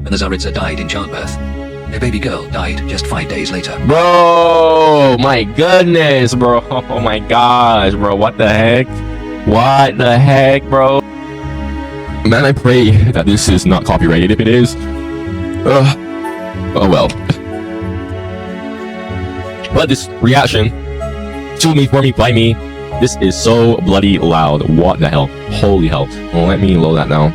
when the Tsaritsa died in childbirth. Their baby girl died just 5 days later. Bro, my goodness, bro. Oh my gosh, bro. What the heck? What the heck, bro? Man, I pray that this is not copyrighted. If it is, oh well. But this reaction, to me, for me, by me, this is so bloody loud. What the hell? Holy hell. Well, let me load that down.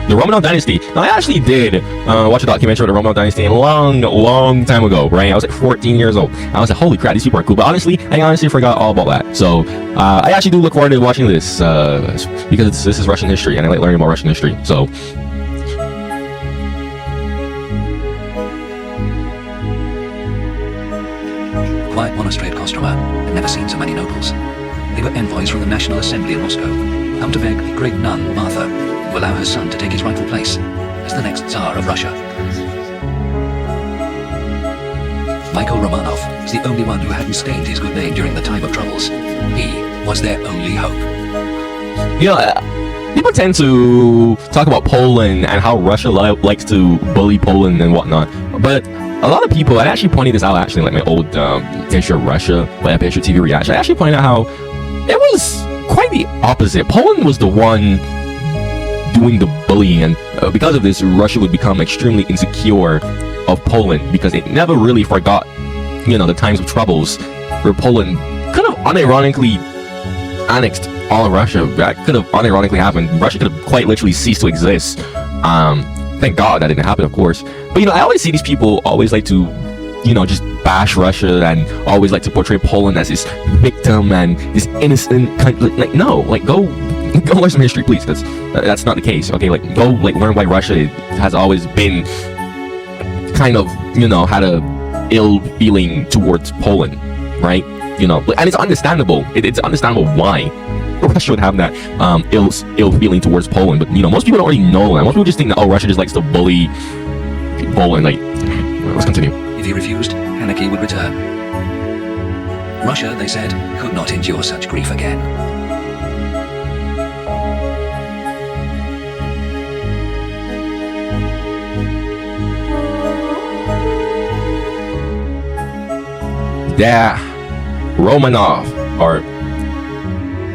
The Romanov Dynasty. Now, I actually did watch a documentary on the Romanov Dynasty a long time ago, right? I was like 14 years old. I was like, holy crap, these people are cool. But honestly, I honestly forgot all about that. So, I actually do look forward to watching this because this is Russian history, and I like learning about Russian history. So, Quiet monastery at Kostroma had never seen so many nobles. They were envoys from the National Assembly in Moscow, come to beg the great nun, Martha, to allow her son to take his rightful place as the next Tsar of Russia. Michael Romanov was the only one who hadn't stained his good name during the time of troubles. He was their only hope. you know, people tend to talk about Poland and how Russia likes to bully Poland and whatnot, but a lot of people, I actually pointed this out actually like my old History of Russia, my History TV reaction. I actually pointed out how it was quite the opposite. Poland was the one doing the bullying, and because of this, Russia would become extremely insecure of Poland because it never really forgot, you know, the times of troubles where Poland kind of unironically annexed all of Russia. That could have unironically happened. Russia could have quite literally ceased to exist. Thank God that didn't happen, of course. But, you know, I always see these people always like to, you know, just bash Russia and always like to portray Poland as this victim and this innocent country. Like, no, like, go learn some history, please. That's not the case, okay? Like, go, like, learn why Russia has always been kind of, you know, had a ill feeling towards Poland, right? You know, and it's understandable. It's understandable why Russia would have that ill feeling towards Poland. But, you know, most people don't really know that. Most people just think that, oh, Russia just likes to bully Poland. Like, let's continue. If he refused, anarchy would return. Russia, they said, could not endure such grief again. Yeah, Romanov, or,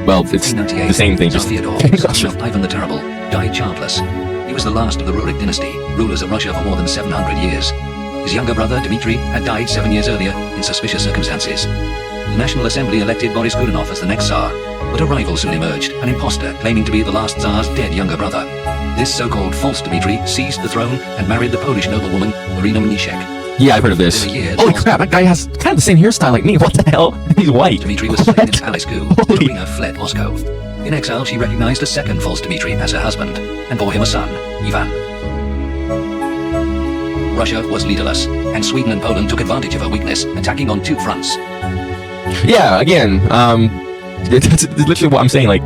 well, it's the same thing, just Theodore, son of Ivan the Terrible, died childless. He was the last of the Rurik dynasty, rulers of Russia for more than 700 years. His younger brother, Dmitry, had died 7 years earlier in suspicious circumstances. The National Assembly elected Boris Godunov as the next Tsar, but a rival soon emerged, an imposter claiming to be the last Tsar's dead younger brother. This so-called false Dmitry seized the throne and married the Polish noblewoman, Marina Mniszek. Yeah, I've heard of this. Holy crap, that guy has kind of the same hairstyle like me. What the hell? He's white. Dmitry was slain in a palace coup. Marina fled Moscow. In exile, she recognized a second false Dmitry as her husband and bore him a son, Ivan. Russia was leaderless, and Sweden and Poland took advantage of her weakness, attacking on two fronts. Yeah, again, it's literally what I'm saying. Like,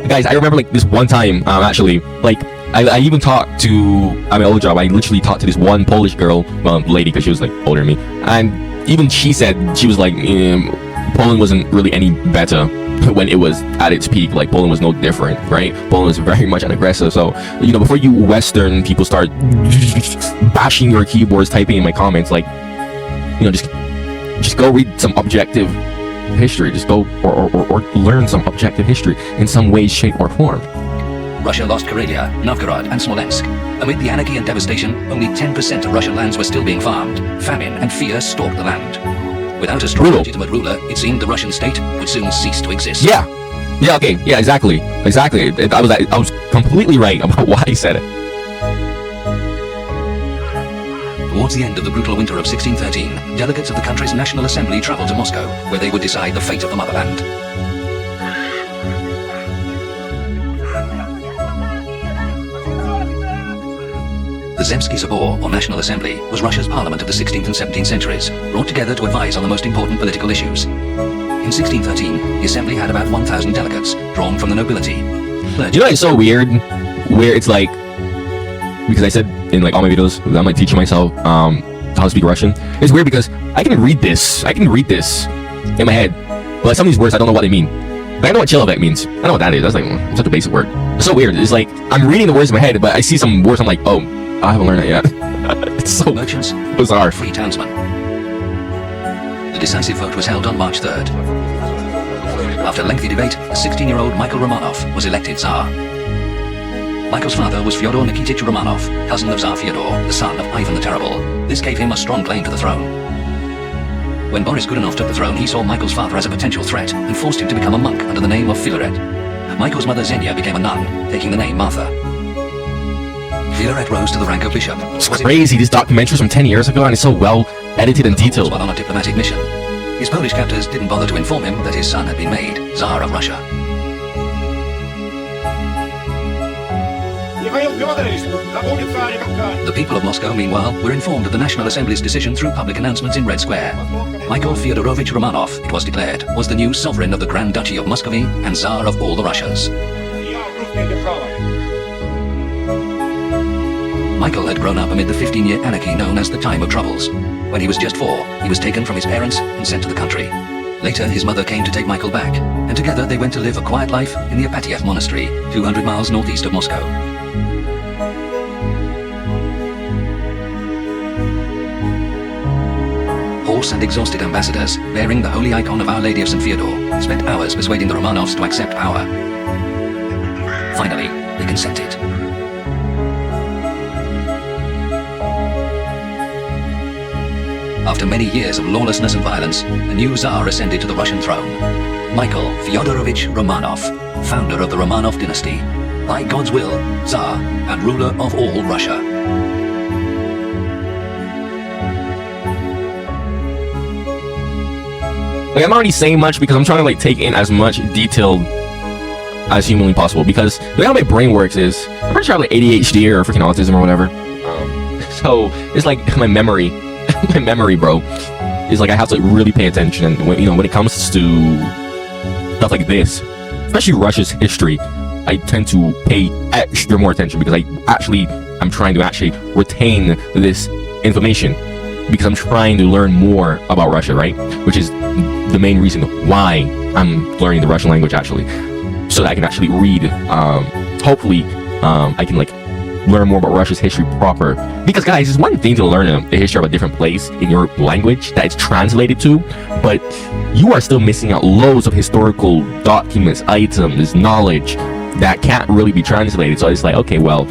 guys, I remember like this one time, actually, like, I even talked to, at my old job, I literally talked to this one Polish girl, well, lady, because she was like older than me, and even she said, she was like, Poland wasn't really any better when it was at its peak. Like, Poland was no different, right? Poland was very much an aggressor. So, you know, before you Western people start bashing your keyboards, typing in my comments, like, you know, just go read some objective history. Just go or learn some objective history in some way, shape, or form. Russia lost Karelia, Novgorod, and Smolensk. Amid the anarchy and devastation, only 10% of Russian lands were still being farmed. Famine and fear stalked the land. Without a strong, legitimate ruler, it seemed the Russian state would soon cease to exist. Yeah, okay, yeah, exactly. I was completely right about why he said it. Towards the end of the brutal winter of 1613, delegates of the country's National Assembly traveled to Moscow, where they would decide the fate of the motherland. The Zemsky Sobor, or National Assembly, was Russia's parliament of the 16th and 17th centuries, brought together to advise on the most important political issues. In 1613, the assembly had about 1,000 delegates, drawn from the nobility. You know, it's so weird, where it's like, because I said in like all my videos that I'm like teaching myself how to speak Russian. It's weird because I can read this in my head, but some of these words I don't know what they mean. But I know what Chilovek means. I know what that is. That's like such a basic word. It's so weird. It's like I'm reading the words in my head, but I see some words I'm like, oh, I haven't learned that yet. It's so Merchants, bizarre. free townsmen. The decisive vote was held on March 3rd. After lengthy debate, the 16-year-old Michael Romanov was elected Tsar. Michael's father was Fyodor Nikitich Romanov, cousin of Tsar Fyodor, the son of Ivan the Terrible. This gave him a strong claim to the throne. When Boris Godunov took the throne, he saw Michael's father as a potential threat and forced him to become a monk under the name of Filaret. Michael's mother Xenia became a nun, taking the name Martha. Filaret rose to the rank of bishop. It's crazy. This documentary's from 10 years ago and it's so well edited and detailed. While on a diplomatic mission. His Polish captors didn't bother to inform him that his son had been made Tsar of Russia. The people of Moscow, meanwhile, were informed of the National Assembly's decision through public announcements in Red Square. Michael Fyodorovich Romanov, it was declared, was the new sovereign of the Grand Duchy of Muscovy and Tsar of all the Russias. Michael had grown up amid the 15-year anarchy known as the Time of Troubles. When he was just 4, he was taken from his parents and sent to the country. Later, his mother came to take Michael back, and together they went to live a quiet life in the Apatiev Monastery, 200 miles northeast of Moscow. Hoarse and exhausted ambassadors, bearing the holy icon of Our Lady of St. Fyodor, spent hours persuading the Romanovs to accept power. Finally, they consented. After many years of lawlessness and violence, a new Tsar ascended to the Russian throne. Michael Fyodorovich Romanov, founder of the Romanov dynasty, by God's will, Tsar and ruler of all Russia. Like, I'm not really saying much because I'm trying to like take in as much detail as humanly possible, because the way how my brain works is I'm pretty sure I have like ADHD or freaking autism or whatever. So it's like my memory, my memory, bro, is like I have to really pay attention. And when, when it comes to stuff like this, especially Russia's history, I tend to pay extra more attention because I'm trying to actually retain this information because I'm trying to learn more about Russia, right? Which is the main reason why I'm learning the Russian language, actually, so that I can actually read. Hopefully, I can like learn more about Russia's history proper. Because guys, it's one thing to learn the history of a different place in your language that it's translated to, but you are still missing out loads of historical documents, items, knowledge that can't really be translated. So it's like, okay, well,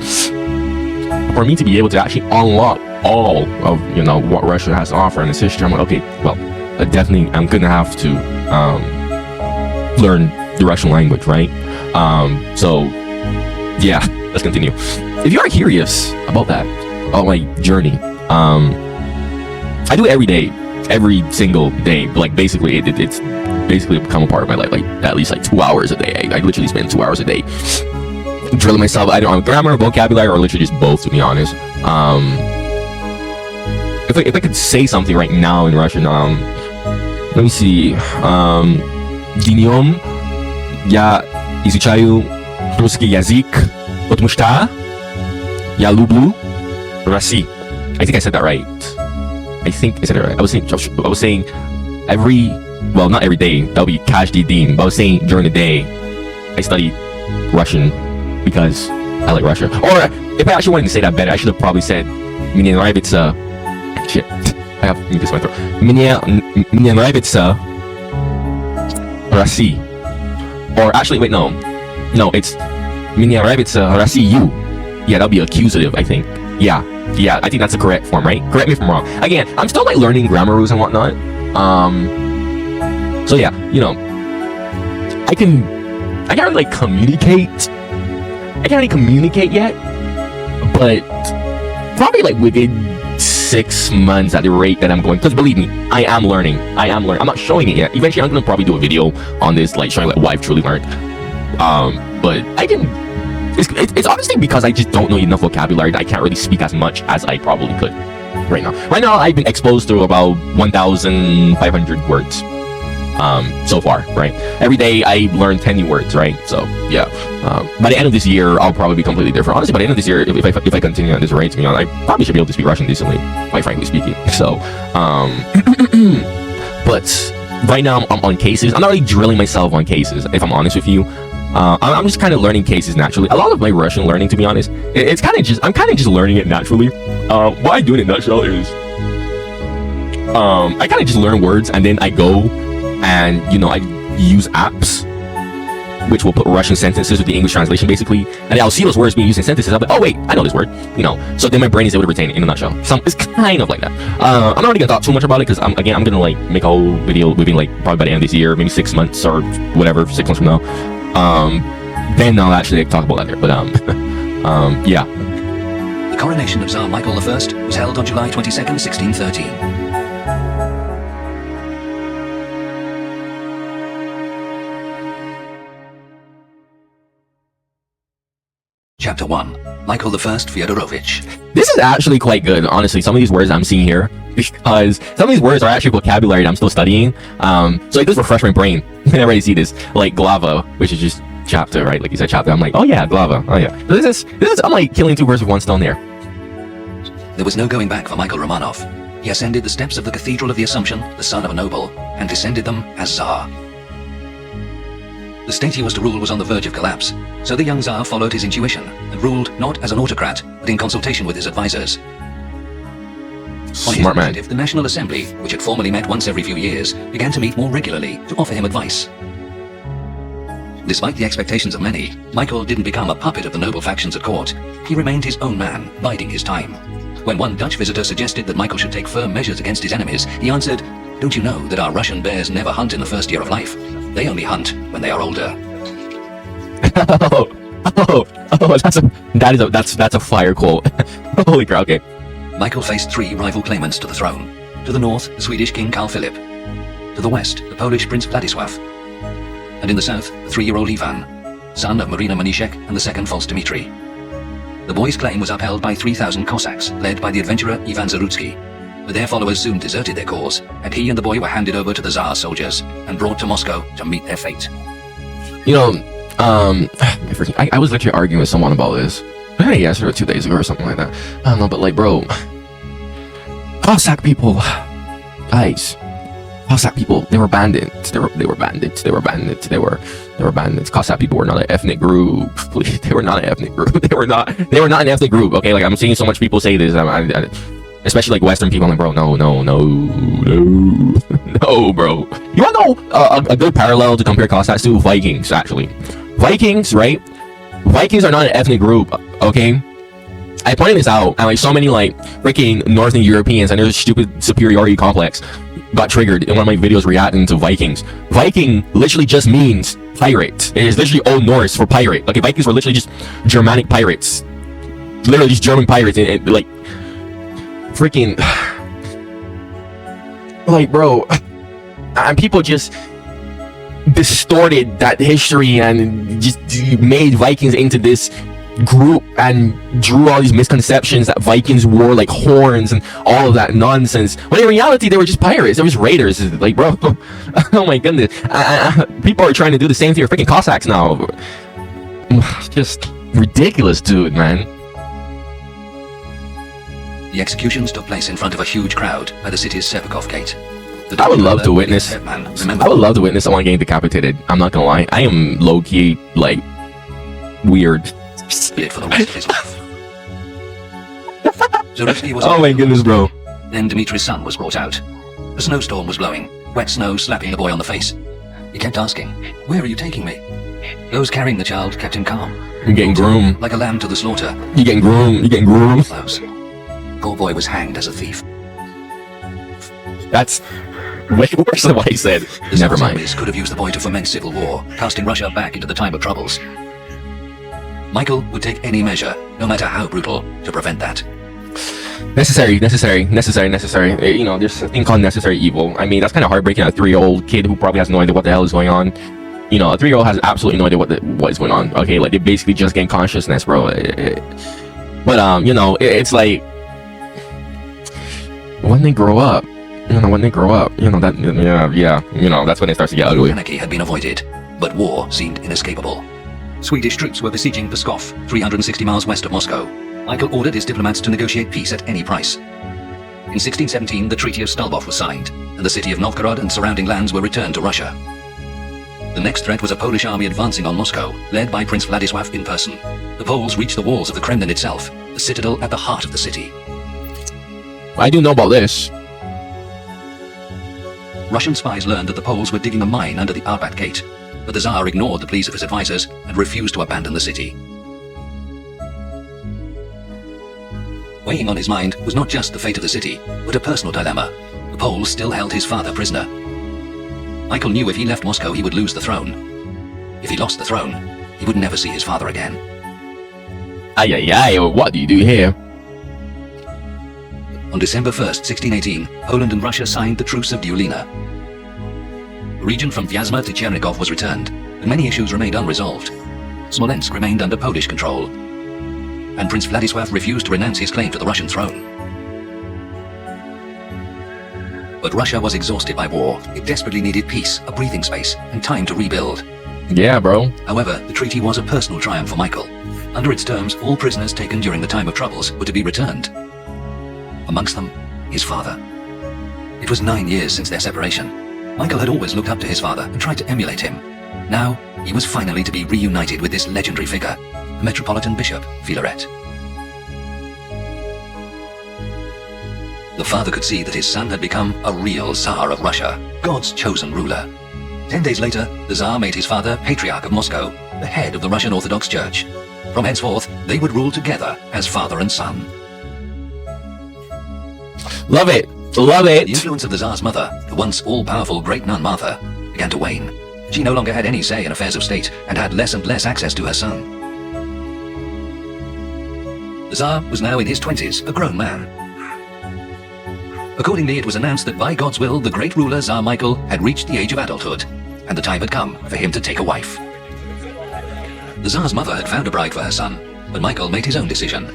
for me to be able to actually unlock all of what Russia has to offer in its history, I'm like, okay, well, definitely I'm gonna have to learn the Russian language, right? So yeah, let's continue. If you are curious about that, about my journey, I do it every day, every single day. But like basically, it's basically become a part of my life. Like at least like 2 hours a day. I literally spend 2 hours a day drilling myself either on grammar, vocabulary, or literally just both. To be honest, if I could say something right now in Russian, let me see. Днем я изучаю русский язык, потому что я люблю Россию. I think I said that right. I think I said it right. I was saying every, well, not every day. That would be каждый день. But I was saying during the day, I study Russian because I like Russia. Or if I actually wanted to say that better, I should have probably said мне нравится. Shit, I have this my throat. Мне нравится Россия. Or actually, wait, no, it's мне нравится Россию. Yeah, that'll be accusative, I think. Yeah, I think that's the correct form, right? Correct me if I'm wrong. Again, I'm still like learning grammar rules and whatnot. So yeah, I can't really like communicate. I can't really communicate yet, but probably like within 6 months at the rate that I'm going, because believe me, I am learning. I'm not showing it yet. Eventually I'm gonna probably do a video on this, like showing like why I've truly learned. But I didn't. It's honestly because I just don't know enough vocabulary that I can't really speak as much as I probably could right now. Right now I've been exposed to about 1,500 words so far, right? Every day I learn 10 new words, right? So yeah, by the end of this year I'll probably be completely different. Honestly, by the end of this year, if I continue at this rate, to be honest, I probably should be able to speak Russian decently, quite frankly speaking. So but right now I'm on cases. I'm not really drilling myself on cases, if I'm honest with you. I'm just kind of learning cases naturally. A lot of my Russian learning, to be honest, it's kind of just, I'm kind of just learning it naturally. What I do in a nutshell is, I kind of just learn words, and then I go and, you know, I use apps which will put Russian sentences with the English translation, basically, and then I'll see those words being used in sentences. I'll be, oh wait, I know this word, you know. So then my brain is able to retain it in a nutshell. It's kind of like that. I'm not really gonna talk too much about it because I'm gonna like make a whole video within like probably by the end of this year, maybe 6 months or whatever, 6 months from now. Then I'll actually talk about that there. But yeah. The coronation of Tsar Michael I was held on July 22nd, 1613. Chapter 1. Michael I Fyodorovich. This is actually quite good, honestly. Some of these words I'm seeing here, because some of these words are actually vocabulary that I'm still studying. So like this refresh my brain. I already see this, like glava, which is just chapter, right? Like you said, chapter. I'm like, oh yeah, glava. Oh yeah. So this is I'm like killing 2 birds with 1 stone there. There was no going back for Michael Romanov. He ascended the steps of the Cathedral of the Assumption, the son of a noble, and descended them as Tsar. The state he was to rule was on the verge of collapse, so the young Tsar followed his intuition and ruled not as an autocrat, but in consultation with his advisors. Smart man. The National Assembly, which had formerly met once every few years, began to meet more regularly to offer him advice. Despite the expectations of many, Michael didn't become a puppet of the noble factions at court. He remained his own man, biding his time. When one Dutch visitor suggested that Michael should take firm measures against his enemies, he answered, "Don't you know that our Russian bears never hunt in the first year of life? They only hunt when they are older." That's a fire quote. Holy crap, okay. Michael faced 3 rival claimants to the throne. To the north, the Swedish King Carl Philip. To the west, the Polish Prince Władysław. And in the south, the 3-year-old Ivan, son of Marina Manishek and the second false Dmitri. The boy's claim was upheld by 3,000 Cossacks, led by the adventurer Ivan Zarutsky. But their followers soon deserted their cause, and he and the boy were handed over to the Tsar's soldiers and brought to Moscow to meet their fate. You know, I was literally arguing with someone about this. Hey, yesterday or 2 days ago or something like that. I don't know, but like, bro, Cossack people, guys, Cossack people, they were bandits. They were bandits. They were bandits. They were bandits. Cossack people were not an ethnic group. Please, they were not an ethnic group. They were not an ethnic group. Okay, like I'm seeing so much people say this. Especially like Western people. I'm like, bro, no, bro. You wanna know a good parallel to compare Cossacks to? Vikings, actually. Vikings, right? Vikings are not an ethnic group, okay? I pointed this out, and like so many like freaking Northern Europeans and their stupid superiority complex got triggered in one of my videos reacting to Vikings. Viking literally just means pirate. It is literally Old Norse for pirate. Okay, Vikings were literally just Germanic pirates. Literally just German pirates, and like freaking like, bro, and people just distorted that history and just made Vikings into this group and drew all these misconceptions that Vikings wore like horns and all of that nonsense, when in reality they were just pirates. They were just raiders. Like, bro, oh my goodness, people are trying to do the same thing for freaking Cossacks now. Just ridiculous, dude, man. The executions took place in front of a huge crowd by the city's Serpukhov gate. I would love to witness someone getting decapitated. I'm not gonna lie, I am low-key like weird. For the rest of his life. Zarutsky was oh my goodness, bro. Then Dmitri's son was brought out. A snowstorm was blowing, wet snow slapping the boy on the face. He kept asking, "Where are you taking me?" Those carrying the child kept him calm. You're getting groomed. Like a lamb to the slaughter. You're getting groomed. You're getting groomed. Poor boy was hanged as a thief. That's way worse than what he said. The Never mind. Could have used the boy to foment civil war, casting Russia back into the time of troubles. Michael would take any measure, no matter how brutal, to prevent that. Necessary. You know, there's a thing called necessary evil. I mean, that's kind of heartbreaking. A 3-year-old kid who probably has no idea what the hell is going on. You know, a 3-year-old has absolutely no idea what is going on. Okay, like they basically just gain consciousness, bro. But you know, it's like when they grow up, you know, that you know, that's when it starts to get ugly. Anarchy had been avoided, but war seemed inescapable. Swedish troops were besieging Pskov, 360 miles west of Moscow. Michael ordered his diplomats to negotiate peace at any price. In 1617, the Treaty of Stolbov was signed, and the city of Novgorod and surrounding lands were returned to Russia. The next threat was a Polish army advancing on Moscow, led by Prince Władysław in person. The Poles reached the walls of the Kremlin itself, the citadel at the heart of the city. I do know about this. Russian spies learned that the Poles were digging a mine under the Arbat Gate, but the Tsar ignored the pleas of his advisors and refused to abandon the city. Weighing on his mind was not just the fate of the city, but a personal dilemma. The Poles still held his father prisoner. Michael knew if he left Moscow he would lose the throne. If he lost the throne, he would never see his father again. Ay, ay, ay, what do you do here? On December 1st, 1618, Poland and Russia signed the Truce of Diulina. The region from Vyazma to Chernigov was returned, but many issues remained unresolved. Smolensk remained under Polish control, and Prince Władysław refused to renounce his claim to the Russian throne. But Russia was exhausted by war. It desperately needed peace, a breathing space, and time to rebuild. Yeah, bro. However, the treaty was a personal triumph for Michael. Under its terms, all prisoners taken during the time of troubles were to be returned. Amongst them, his father. It was 9 years since their separation. Michael had always looked up to his father and tried to emulate him. Now, he was finally to be reunited with this legendary figure, the Metropolitan Bishop, Filaret. The father could see that his son had become a real Tsar of Russia, God's chosen ruler. 10 days later, the Tsar made his father Patriarch of Moscow, the head of the Russian Orthodox Church. From henceforth, they would rule together as father and son. Love it. Love it. The influence of the Tsar's mother, the once all-powerful great nun Martha, began to wane. She no longer had any say in affairs of state and had less and less access to her son. The Tsar was now in his 20s, a grown man. Accordingly, it was announced that by God's will, the great ruler Tsar Michael had reached the age of adulthood, and the time had come for him to take a wife. The Tsar's mother had found a bride for her son, but Michael made his own decision.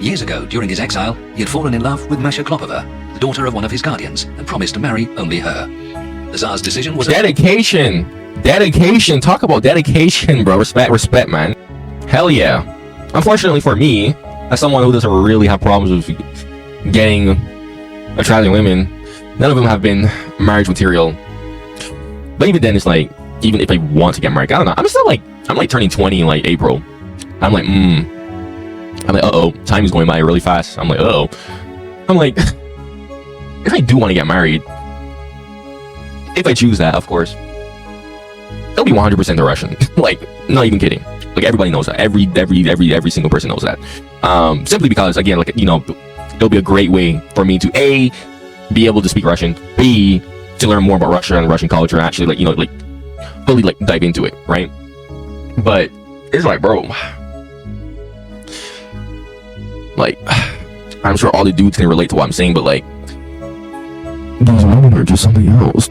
Years ago, during his exile, he had fallen in love with Masha Klopova, the daughter of one of his guardians, and promised to marry only her. The Tsar's decision was dedication. Dedication. Talk about dedication, bro. Respect, respect, man. Hell yeah. Unfortunately for me, as someone who doesn't really have problems with getting attracting women, none of them have been marriage material. But even then, it's like, even if I want to get married, I don't know. I'm like turning 20 in like April. I'm like, uh-oh, time is going by really fast. I'm like, uh-oh. I'm like, if I do want to get married, if I choose that, of course, it'll be 100% the Russian. Like, not even kidding. Like, everybody knows that. Every single person knows that. Simply because, again, like, you know, it'll be a great way for me to A, be able to speak Russian, B, to learn more about Russia and Russian culture, and actually, like, you know, like, fully, like, dive into it, right? But it's like, bro, like, I'm sure all the dudes can relate to what I'm saying, but like, those women are just something else.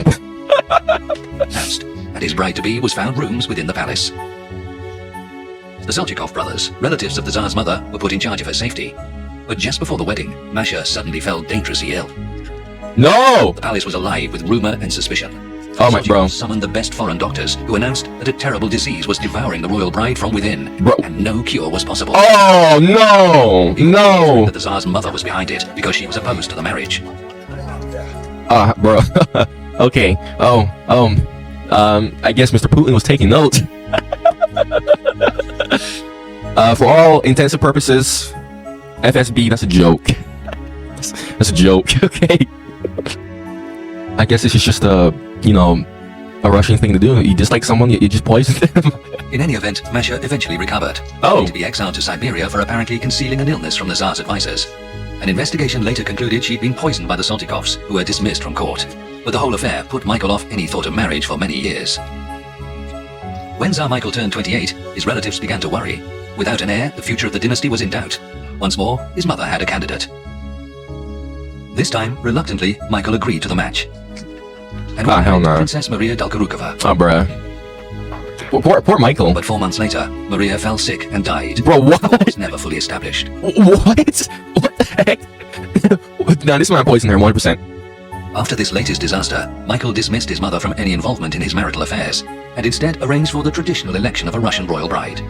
and his bride-to-be was found rooms within the palace. The Selchukov brothers, relatives of the Tsar's mother, were put in charge of her safety. But just before the wedding, Masha suddenly fell dangerously ill. No! The palace was alive with rumor and suspicion. Oh my, bro. Summoned the best foreign doctors, who announced that a terrible disease was devouring the royal bride from within, bro, and no cure was possible. Oh no! No! That the Tsar's mother was behind it because she was opposed to the marriage. Bro. Okay. I guess Mr. Putin was taking notes. For all intents and purposes, FSB, that's a joke. That's a joke, okay? I guess this is just a, you know, a Russian thing to do. You dislike someone, you just poison them. In any event, Masha eventually recovered, only to be exiled to Siberia for apparently concealing an illness from the Tsar's advisors. An investigation later concluded she'd been poisoned by the Saltykovs, who were dismissed from court. But the whole affair put Michael off any thought of marriage for many years. When Tsar Michael turned 28, his relatives began to worry. Without an heir, the future of the dynasty was in doubt. Once more, his mother had a candidate. This time, reluctantly, Michael agreed to the match. And hell no. Princess Maria Dolgorukova. Oh, bruh. Poor Michael. But 4 months later, Maria fell sick and died. Bro, what? The court was never fully established. What? What the heck? No, this man poisoned her 100%. After this latest disaster, Michael dismissed his mother from any involvement in his marital affairs, and instead arranged for the traditional election of a Russian royal bride.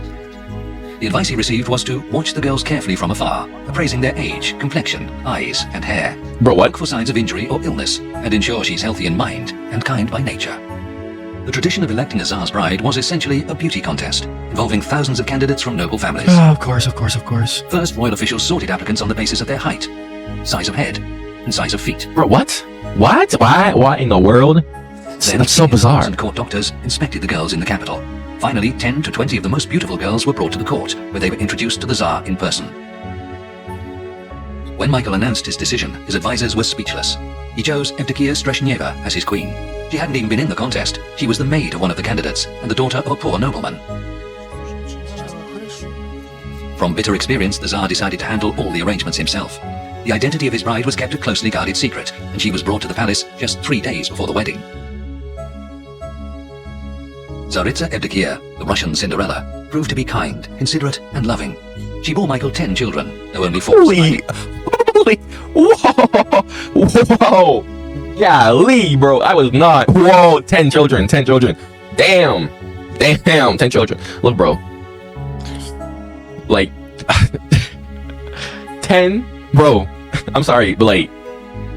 The advice he received was to watch the girls carefully from afar, appraising their age, complexion, eyes, and hair. Bro, what? Look for signs of injury or illness, and ensure she's healthy in mind and kind by nature. The tradition of electing a Tsar's bride was essentially a beauty contest, involving thousands of candidates from noble families. Of course. First, royal officials sorted applicants on the basis of their height, size of head, and size of feet. Bro, what? Why in the world? Then That's so bizarre. and court doctors inspected the girls in the capital. Finally, 10 to 20 of the most beautiful girls were brought to the court, where they were introduced to the Tsar in person. When Michael announced his decision, his advisors were speechless. He chose Evdokia Streshnyeva as his queen. She hadn't even been in the contest. She was the maid of one of the candidates and the daughter of a poor nobleman. From bitter experience, the Tsar decided to handle all the arrangements himself. The identity of his bride was kept a closely guarded secret, and she was brought to the palace just 3 days before the wedding. Tsaritsa Evdokia, the Russian Cinderella, proved to be kind, considerate, and loving. She bore Michael 10 children, though only 4 survived. Holy, whoa, golly, bro, I was not, 10 children, damn, 10 children, look, bro, like, 10, bro, I'm sorry, but like,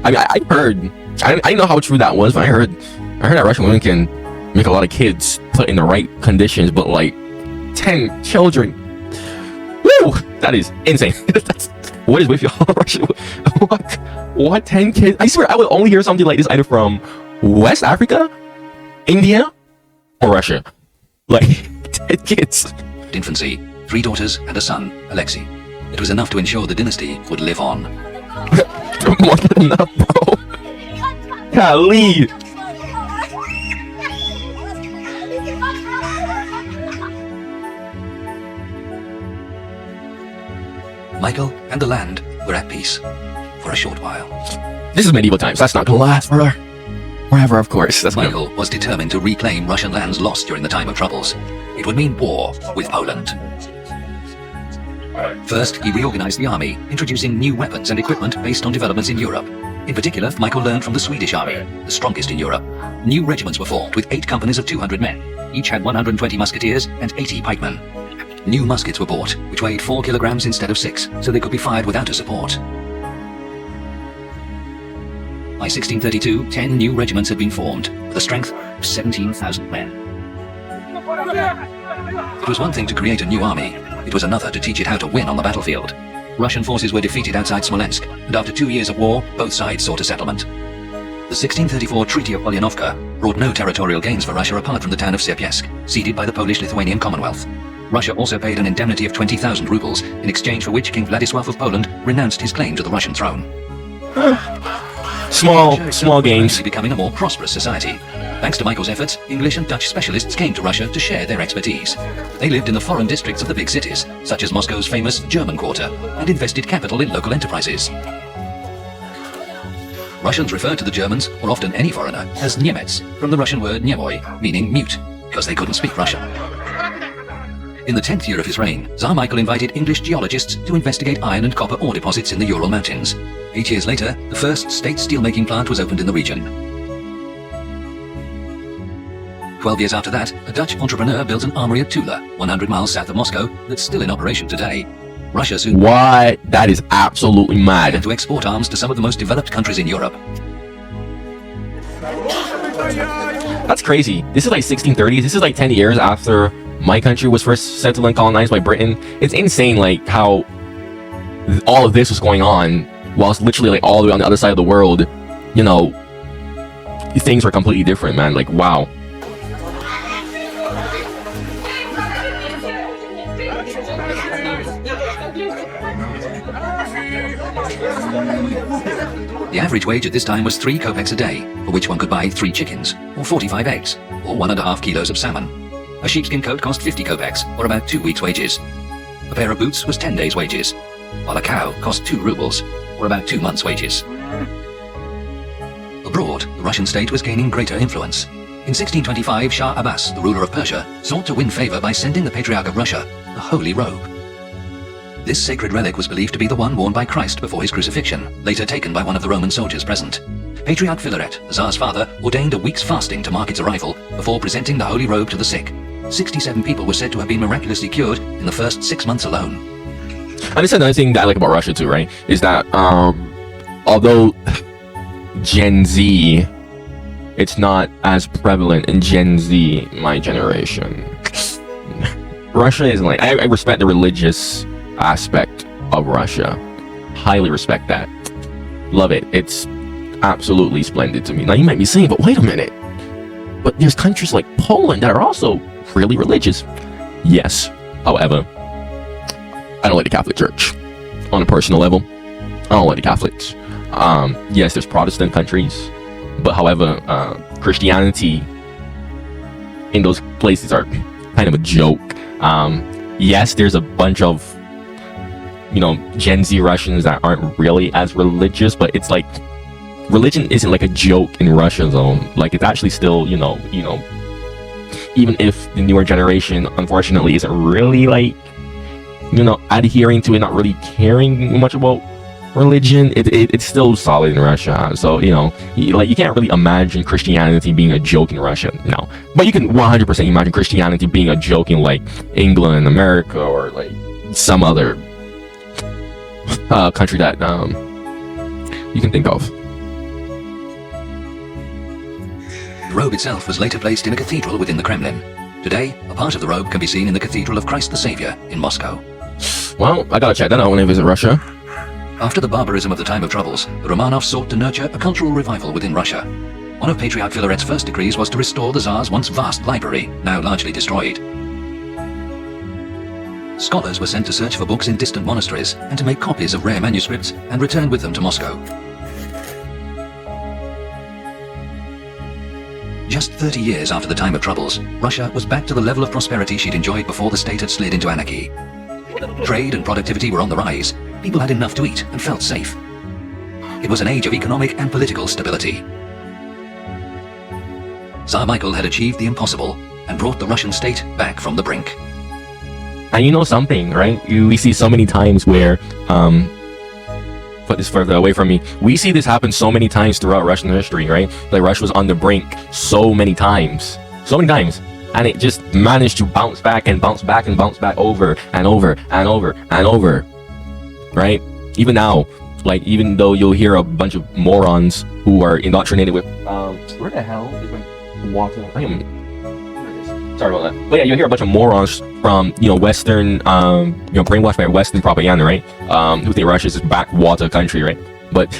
I heard, I didn't know how true that was, but I heard that Russian women can make a lot of kids put in the right conditions, but like, 10 children, woo, that is insane. What is with y'all? What 10 kids? I swear I would only hear something like this either from West Africa, India, or Russia. Like 10 kids. Infancy, 3 daughters and a son, Alexi. It was enough to ensure the dynasty would live on. More than enough, bro. Golly. Michael and the land were at peace for a short while. This is medieval times. That's not gonna last forever, of course. That's Michael was determined to reclaim Russian lands lost during the time of troubles. It would mean war with Poland. First, he reorganized the army, introducing new weapons and equipment based on developments in Europe. In particular, Michael learned from the Swedish army, the strongest in Europe. New regiments were formed with 8 companies of 200 men. Each had 120 musketeers and 80 pikemen. New muskets were bought, which weighed 4 kilograms instead of 6, so they could be fired without a support. By 1632, 10 new regiments had been formed, with a strength of 17,000 men. It was one thing to create a new army, it was another to teach it how to win on the battlefield. Russian forces were defeated outside Smolensk, and after 2 years of war, both sides sought a settlement. The 1634 Treaty of Polyanovka brought no territorial gains for Russia apart from the town of Sierpiesk, ceded by the Polish-Lithuanian Commonwealth. Russia also paid an indemnity of 20,000 rubles, in exchange for which King Vladislav of Poland renounced his claim to the Russian throne. Small gains. Becoming a more prosperous society. Thanks to Michael's efforts, English and Dutch specialists came to Russia to share their expertise. They lived in the foreign districts of the big cities, such as Moscow's famous German Quarter, and invested capital in local enterprises. Russians referred to the Germans, or often any foreigner, as Niemets, from the Russian word Niemoy, meaning mute, because they couldn't speak Russian. In the 10th year of his reign, Tsar Michael invited English geologists to investigate iron and copper ore deposits in the Ural Mountains. 8 years later, the first state steelmaking plant was opened in the region. 12 years after that, a Dutch entrepreneur built an armory at Tula, 100 miles south of Moscow, that's still in operation today. Russia soon What? That is absolutely mad. began to export arms to some of the most developed countries in Europe. That's crazy. This is like 1630s. This is like 10 years after my country was first settled and colonized by Britain. It's insane, like, how all of this was going on whilst literally like all the way on the other side of the world, you know, things were completely different, man. Like, wow. The average wage at this time was 3 kopecks a day, for which one could buy 3 chickens, or 45 eggs, or 1.5 kilos of salmon. A sheepskin coat cost 50 kopecks, or about 2 weeks' wages. A pair of boots was 10 days' wages, while a cow cost 2 rubles, or about 2 months' wages. Abroad, the Russian state was gaining greater influence. In 1625, Shah Abbas, the ruler of Persia, sought to win favor by sending the Patriarch of Russia a holy robe. This sacred relic was believed to be the one worn by Christ before his crucifixion, later taken by one of the Roman soldiers present. Patriarch Philaret, the Tsar's father, ordained a week's fasting to mark its arrival before presenting the holy robe to the sick. 67 people were said to have been miraculously cured in the first 6 months alone. And this is another thing that I like about Russia too, right? Is that although Gen Z it's not as prevalent in Gen Z, my generation. Russia is like, I respect the religious aspect of Russia. Highly respect that. Love it. It's absolutely splendid to me. Now you might be saying, but wait a minute. But there's countries like Poland that are also really religious. Yes. However, I don't like the Catholic Church. On a personal level, I don't like the Catholics. Yes, there's Protestant countries, but however, Christianity in those places are kind of a joke. Yes, there's a bunch of, Gen Z Russians that aren't really as religious, but it's like, religion isn't like a joke in Russia though. Like, it's actually still, even if the newer generation, unfortunately, isn't really like, adhering to it, not really caring much about religion, it's still solid in Russia. So, you can't really imagine Christianity being a joke in Russia, no. But you can 100% imagine Christianity being a joke in like England, America, or like some other country that you can think of. The robe itself was later placed in a cathedral within the Kremlin. Today, a part of the robe can be seen in the Cathedral of Christ the Savior in Moscow. Well, I gotta check that out when I visit Russia. After the barbarism of the time of troubles, the Romanovs sought to nurture a cultural revival within Russia. One of Patriarch Filaret's first decrees was to restore the Tsar's once vast library, now largely destroyed. Scholars were sent to search for books in distant monasteries and to make copies of rare manuscripts and return with them to Moscow. Just 30 years after the time of troubles, Russia was back to the level of prosperity she'd enjoyed before the state had slid into anarchy. Trade and productivity were on the rise. People had enough to eat and felt safe. It was an age of economic and political stability. Tsar Michael had achieved the impossible and brought the Russian state back from the brink. And you know something, right? We see so many times where, put this further away from me, we see this happen so many times throughout Russian history, right? Like Russia was on the brink so many times. And it just managed to bounce back and bounce back and bounce back over and over and over and over, right? Even now, like, even though you'll hear a bunch of morons who are indoctrinated with, where the hell is my water? Sorry about that. But yeah, you'll hear a bunch of morons from, Western, brainwashed by Western propaganda, right? Who think Russia is this backwater country, right? But,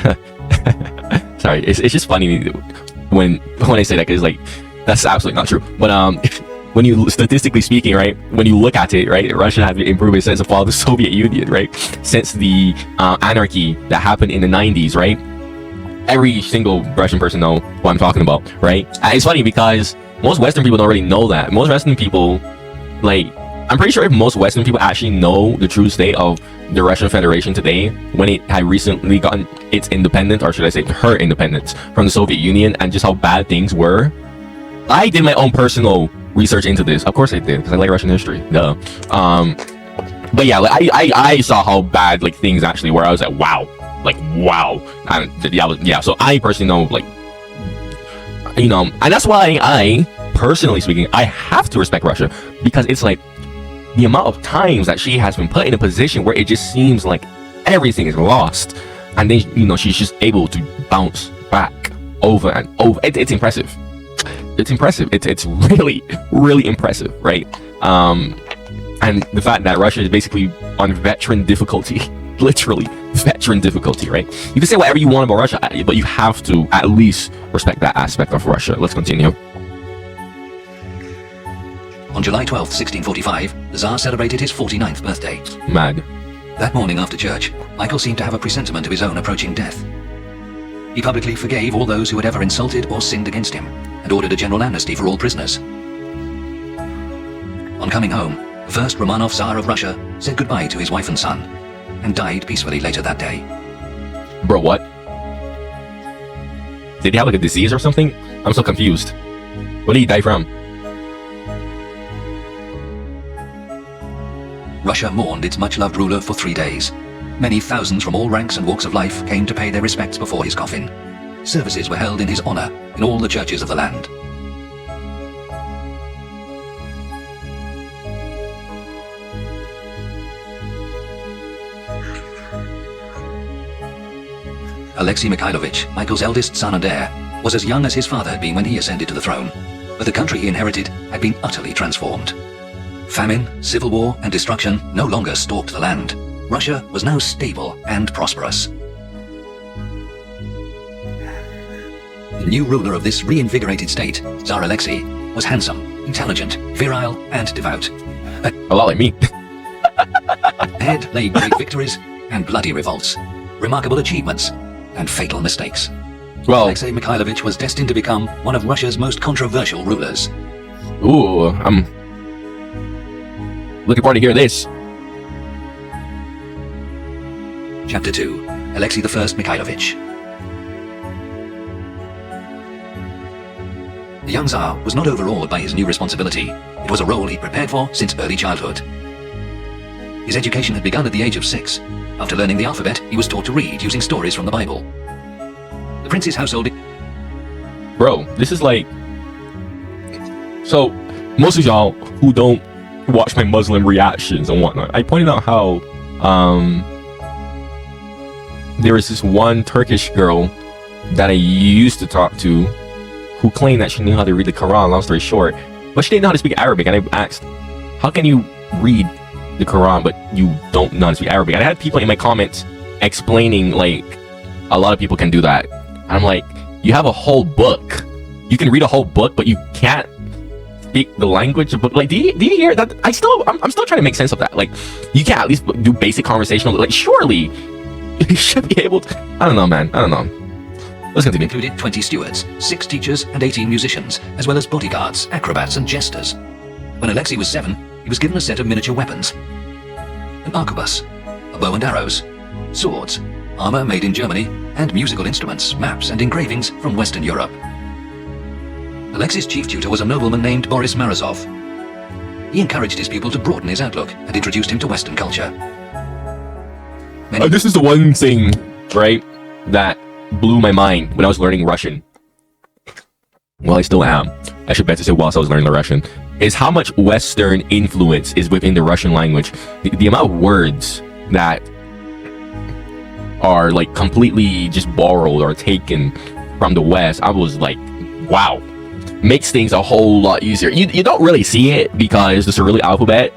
sorry, it's just funny when I say that, because, like, that's absolutely not true. But, when you, statistically speaking, right, when you look at it, right, Russia has improved its sense of fall of the Soviet Union, right? Since the anarchy that happened in the 90s, right? Every single Russian person know what I'm talking about, right? And it's funny because most Western people don't really know that. Most Western people, like, I'm pretty sure if most Western people actually know the true state of the Russian Federation today, when it had recently gotten its independence, or should I say her independence from the Soviet Union, and just how bad things were. I did my own personal research into this. Of course I did, because I like Russian history. Duh. But yeah, like, I saw how bad, like, things actually were. I was like, wow. And yeah, so I personally know, like, and that's why I, personally speaking, I have to respect Russia, because it's like the amount of times that she has been put in a position where it just seems like everything is lost, and then, she's just able to bounce back over and over. It's impressive. It's impressive. It's really, really impressive, right? And the fact that Russia is basically on veteran difficulty, literally veteran difficulty, right? You can say whatever you want about Russia, but you have to at least respect that aspect of Russia. Let's continue. On July 12th, 1645, the Tsar celebrated his 49th birthday. Mad. That morning after church, Michael seemed to have a presentiment of his own approaching death. He publicly forgave all those who had ever insulted or sinned against him, and ordered a general amnesty for all prisoners. On coming home, the first Romanov Tsar of Russia said goodbye to his wife and son, and died peacefully later that day. Bro, what? Did he have like a disease or something? I'm so confused. What did he die from? Russia mourned its much-loved ruler for 3 days. Many thousands from all ranks and walks of life came to pay their respects before his coffin. Services were held in his honor in all the churches of the land. Alexei Mikhailovich, Michael's eldest son and heir, was as young as his father had been when he ascended to the throne, but the country he inherited had been utterly transformed. Famine, civil war, and destruction no longer stalked the land. Russia was now stable and prosperous. The new ruler of this reinvigorated state, Tsar Alexei, was handsome, intelligent, virile, and devout. A lot like me. Ahead lay great victories and bloody revolts, remarkable achievements and fatal mistakes. Well, Alexei Mikhailovich was destined to become one of Russia's most controversial rulers. ooh, I'm looking forward to hear this. Chapter 2. Alexei I Mikhailovich. The young Tsar was not overawed by his new responsibility. It was a role he prepared for since early childhood. His education had begun at the age of 6. After learning the alphabet, he was taught to read using stories from the Bible. The prince's household... Bro, this is like... So, most of y'all who don't watch my Muslim reactions and whatnot, I pointed out how there was this one Turkish girl that I used to talk to who claimed that she knew how to read the Quran, long story short, but she didn't know how to speak Arabic. And I asked, how can you read the Quran but you don't know how to speak Arabic? And I had people in my comments explaining, like, a lot of people can do that. And I'm like, you have a whole book. You can read a whole book, but you can't speak the language. But like, do you hear that? I'm still trying to make sense of that. Like, you can't at least do basic conversational. Like, surely you should be able to. I don't know, man. I don't know. Let's continue. Included 20 stewards, 6 teachers, and 18 musicians, as well as bodyguards, acrobats, and jesters. When Alexei was 7, he was given a set of miniature weapons: an arquebus, a bow and arrows, swords, armor made in Germany, and musical instruments, maps, and engravings from Western Europe. Alexei's chief tutor was a nobleman named Boris Morozov. He encouraged his pupil to broaden his outlook and introduced him to Western culture. This is the one thing, right, that blew my mind when I was learning Russian. Well, I still am. I should better say whilst I was learning the Russian. Is how much Western influence is within the Russian language. The amount of words that are like completely just borrowed or taken from the West, I was like, wow. Makes things a whole lot easier. You don't really see it because the Cyrillic alphabet,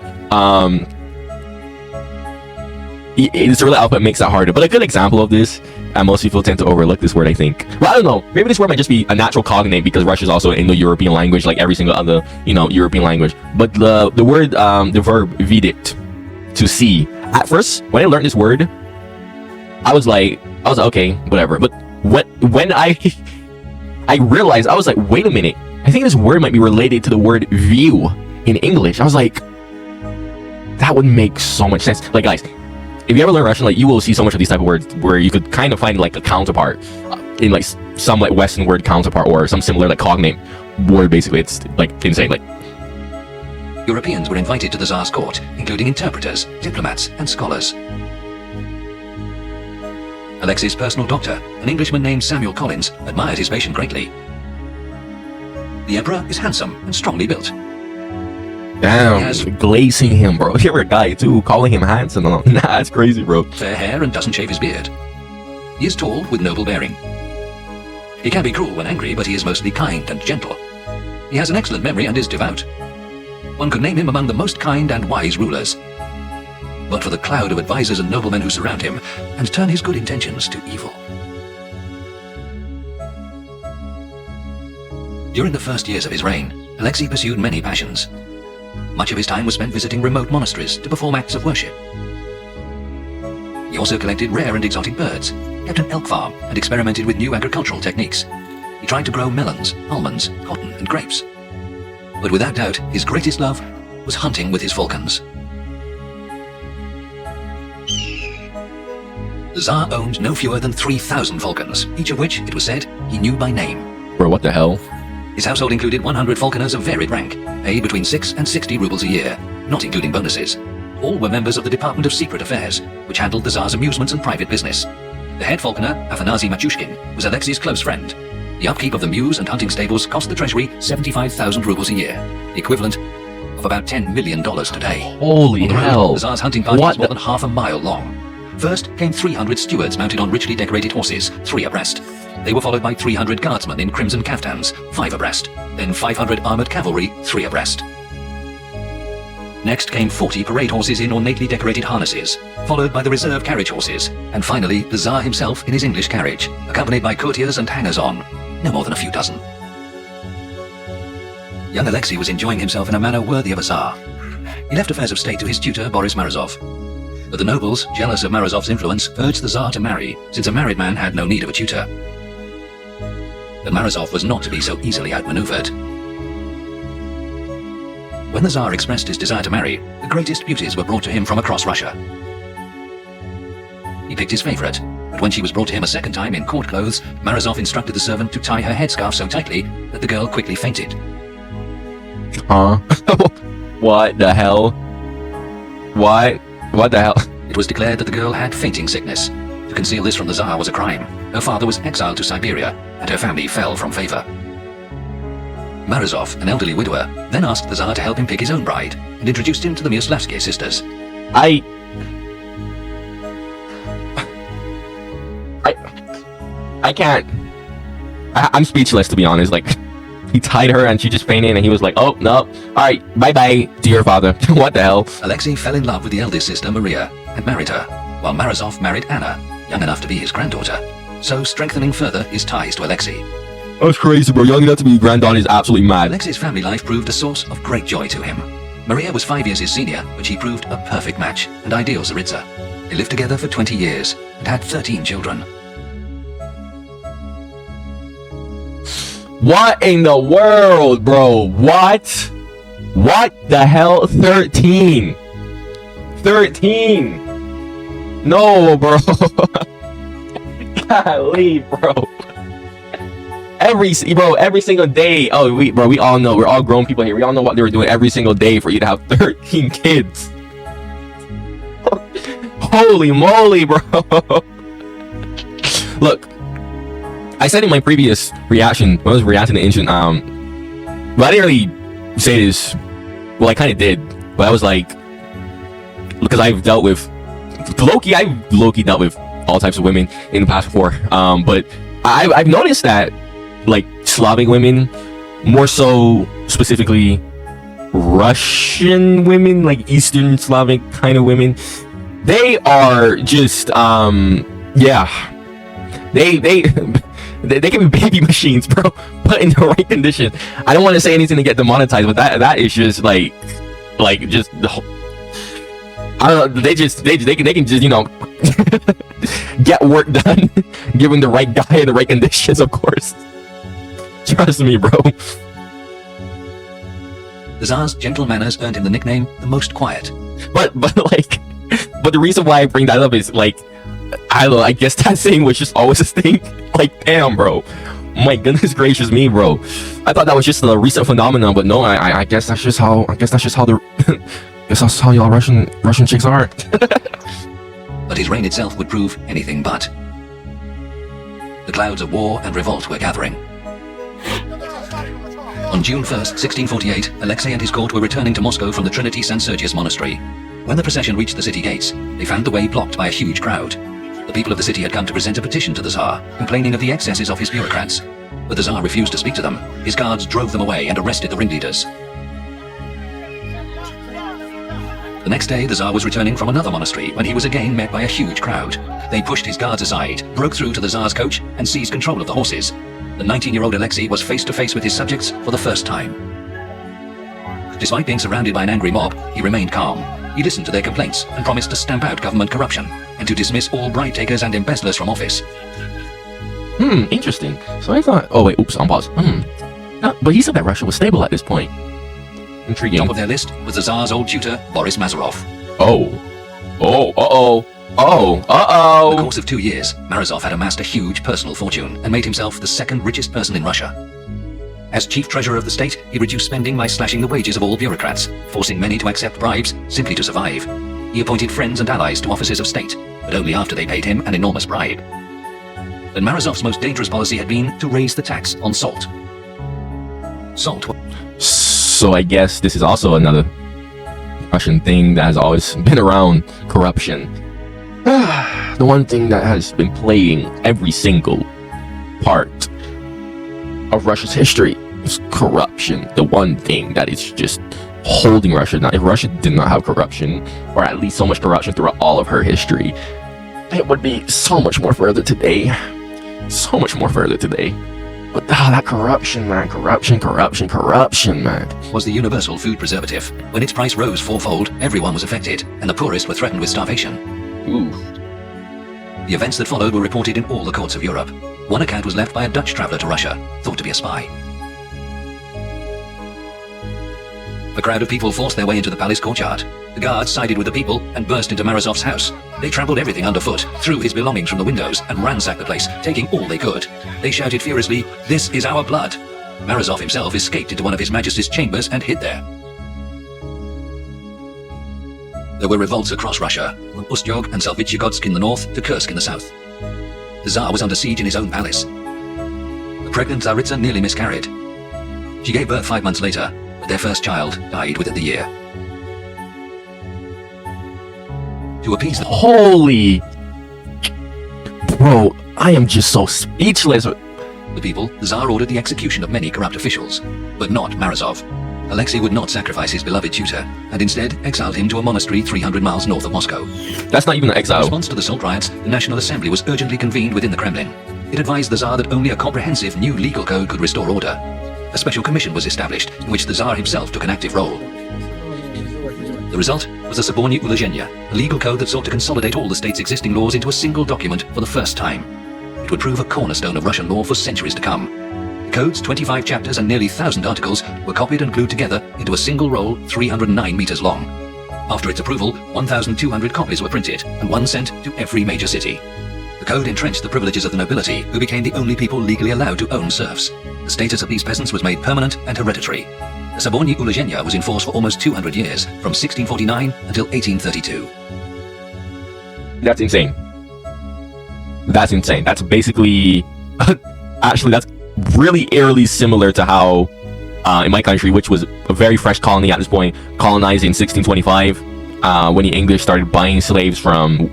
the Cyrillic alphabet makes that harder. But a good example of this, and most people tend to overlook this word, I think. Well, I don't know. Maybe this word might just be a natural cognate because Russian is also an Indo-European language, like every single other, European language. But the word, the verb vidit, to see. At first, when I learned this word, I was like, okay, whatever. But when I realized, I was like, wait a minute. I think this word might be related to the word view in English. I was like, that would make so much sense. Like, guys, if you ever learn Russian, like, you will see so much of these type of words where you could kind of find like a counterpart in like some like Western word counterpart or some similar like cognate word. Basically, it's like insane. Like, Europeans were invited to the Tsar's court, including interpreters, diplomats, and scholars. Alexei's personal doctor, an Englishman named Samuel Collins, admired his patient greatly. The emperor is handsome and strongly built. damn, glazing him, bro. You ever a guy too calling him handsome? Nah, that's crazy, bro. Fair hair and doesn't shave his beard. He is tall with noble bearing. He can be cruel when angry, but he is mostly kind and gentle. He has an excellent memory and is devout. One could name him among the most kind and wise rulers. But for the cloud of advisors and noblemen who surround him and turn his good intentions to evil. During the first years of his reign, Alexei pursued many passions. Much of his time was spent visiting remote monasteries to perform acts of worship. He also collected rare and exotic birds, kept an elk farm, and experimented with new agricultural techniques. He tried to grow melons, almonds, cotton, and grapes. But without doubt, his greatest love was hunting with his falcons. The Tsar owned no fewer than 3,000 falcons, each of which, it was said, he knew by name. Bro, what the hell? His household included 100 falconers of varied rank, paid between 6 and 60 rubles a year, not including bonuses. All were members of the Department of Secret Affairs, which handled the Tsar's amusements and private business. The head falconer, Afanasy Machushkin, was Alexei's close friend. The upkeep of the mews and hunting stables cost the treasury 75,000 rubles a year, the equivalent of about $10 million today. Holy hell. The Tsar's hunting party was more than half a mile long. First came 300 stewards mounted on richly decorated horses, 3 abreast. They were followed by 300 guardsmen in crimson kaftans, 5 abreast, then 500 armored cavalry, 3 abreast. Next came 40 parade horses in ornately decorated harnesses, followed by the reserve carriage horses, and finally the Tsar himself in his English carriage, accompanied by courtiers and hangers-on, no more than a few dozen. Young Alexei was enjoying himself in a manner worthy of a Tsar. He left affairs of state to his tutor, Boris Morozov. But the nobles, jealous of Morozov's influence, urged the Tsar to marry, since a married man had no need of a tutor. But Morozov was not to be so easily outmaneuvered. When the Tsar expressed his desire to marry, the greatest beauties were brought to him from across Russia. He picked his favorite, but when she was brought to him a second time in court clothes, Morozov instructed the servant to tie her headscarf so tightly that the girl quickly fainted. Huh? What the hell? What the hell? It was declared that the girl had fainting sickness. To conceal this from the Tsar was a crime. Her father was exiled to Siberia, and her family fell from favor. Morozov, an elderly widower, then asked the Tsar to help him pick his own bride, and introduced him to the Myaslavsky sisters. I can't. I'm speechless, to be honest. Like, he tied her and she just fainted, and he was like, oh, no. Alright, bye-bye, dear father. What the hell? Alexei fell in love with the eldest sister, Maria, and married her, while Morozov married Anna, young enough to be his granddaughter, so strengthening further his ties to Alexei. That's crazy, bro. Young enough to be granddaughter is absolutely mad. Alexei's family life proved a source of great joy to him. Maria was 5 years his senior, but she proved a perfect match, and ideal Tsaritsa. They lived together for 20 years, and had 13 children. What in the world, bro? What? What the hell? 13. 13. No, bro. Golly, bro. Every single day. Oh, we all know. We're all grown people here. We all know what they were doing every single day for you to have 13 kids. Holy moly, bro. Look, I said in my previous reaction, when I was reacting to Ancient, but I didn't really say this. Well, I kind of did, but I was like, because I've dealt with I've low-key dealt with all types of women in the past before. But I've noticed that, like, Slavic women, more so specifically Russian women, like Eastern Slavic kind of women, they are just yeah, they can be baby machines, bro, put in the right condition. I don't want to say anything to get demonetized, but that is just like just the whole, I don't know, they can just, you know, get work done given the right guy in the right conditions, of course. Trust me, bro. The Tsar's gentle manners earned him the nickname the most quiet. But the reason why I bring that up is, like, I don't know, I guess that saying was just always a thing. Like, damn, bro. My goodness gracious me, bro. I thought that was just a recent phenomenon, but no, I guess that's just how the guess that's how y'all Russian chicks are. But his reign itself would prove anything but. The clouds of war and revolt were gathering. On June 1st, 1648, Alexei and his court were returning to Moscow from the Trinity St. Sergius Monastery. When the procession reached the city gates, they found the way blocked by a huge crowd. The people of the city had come to present a petition to the Tsar, complaining of the excesses of his bureaucrats. But the Tsar refused to speak to them. His guards drove them away and arrested the ringleaders. The next day, the Tsar was returning from another monastery when he was again met by a huge crowd. They pushed his guards aside, broke through to the Tsar's coach, and seized control of the horses. The 19-year-old Alexei was face to face with his subjects for the first time. Despite being surrounded by an angry mob, he remained calm. He listened to their complaints and promised to stamp out government corruption and to dismiss all bribe takers and embezzlers from office. Interesting. So I thought, oh wait, oops, on pause. But he said that Russia was stable at this point. Intriguing. Top of their list was the Tsar's old tutor, Boris Mazarov. In the course of 2 years, Morozov had amassed a huge personal fortune and made himself the second richest person in Russia. As chief treasurer of the state, he reduced spending by slashing the wages of all bureaucrats, forcing many to accept bribes simply to survive. He appointed friends and allies to offices of state, but only after they paid him an enormous bribe. But Morozov's most dangerous policy had been to raise the tax on salt. So I guess this is also another Russian thing that has always been around: corruption. The one thing that has been plaguing every single part of Russia's history is corruption. The one thing that is just holding Russia down. If Russia did not have corruption, or at least so much corruption throughout all of her history, it would be so much more further today. So much more further today. But that corruption, man. Corruption, man. Was the universal food preservative. When its price rose fourfold, everyone was affected, and the poorest were threatened with starvation. Ooh. The events that followed were reported in all the courts of Europe. One account was left by a Dutch traveller to Russia, thought to be a spy. A crowd of people forced their way into the palace courtyard. The guards sided with the people and burst into Morozov's house. They trampled everything underfoot, threw his belongings from the windows, and ransacked the place, taking all they could. They shouted furiously, "This is our blood!" Morozov himself escaped into one of His Majesty's chambers and hid there. There were revolts across Russia, from Ustyug and Salvychegodsk in the north to Kursk in the south. The Tsar was under siege in his own palace. The pregnant Tsaritsa nearly miscarried. She gave birth 5 months later, but their first child died within the year. To appease the Holy... Bro, I am just so speechless. people, the Tsar ordered the execution of many corrupt officials, but not Morozov. Alexei would not sacrifice his beloved tutor, and instead exiled him to a monastery 300 miles north of Moscow. That's not even an In exile. response to the Salt riots, the National Assembly was urgently convened within the Kremlin. It advised the Tsar that only a comprehensive new legal code could restore order. A special commission was established, in which the Tsar himself took an active role. The result was the Sobórne Ulożenia, a legal code that sought to consolidate all the state's existing laws into a single document for the first time. It would prove a cornerstone of Russian law for centuries to come. The code's 25 chapters and nearly 1,000 articles were copied and glued together into a single roll 309 meters long. After its approval, 1,200 copies were printed and one sent to every major city. The code entrenched the privileges of the nobility, who became the only people legally allowed to own serfs. The status of these peasants was made permanent and hereditary. The Sobórne Ulożenia was in force for almost 200 years, from 1649 until 1832. That's insane. That's insane. That's basically... actually, that's really eerily similar to how, in my country, which was a very fresh colony at this point, colonized in 1625, when the English started buying slaves from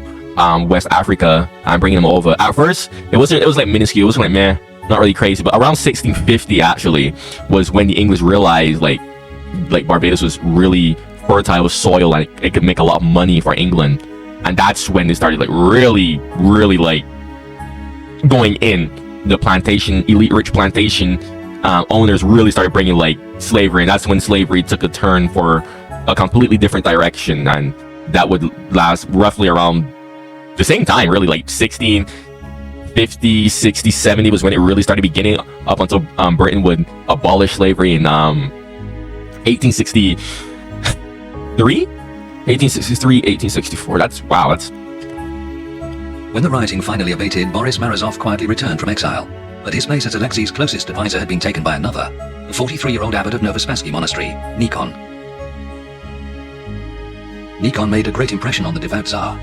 West Africa and bringing them over. At first, it was like minuscule. It was like meh, not really crazy. But around 1650, actually, was when the English realized like Barbados was really fertile with soil and it could make a lot of money for England. And that's when they started like really like going in. The plantation, elite rich plantation owners really started bringing like slavery, and that's when slavery took a turn for a completely different direction, and that would last roughly around the same time, really, like 1650, 60, 70 was when it really started beginning, up until Britain would abolish slavery in 1863, 1864. That's wow. That's When the rioting finally abated, Boris Morozov quietly returned from exile, but his place as Alexei's closest advisor had been taken by another, the 43-year-old abbot of Novospassky Monastery, Nikon. Nikon made a great impression on the devout Tsar.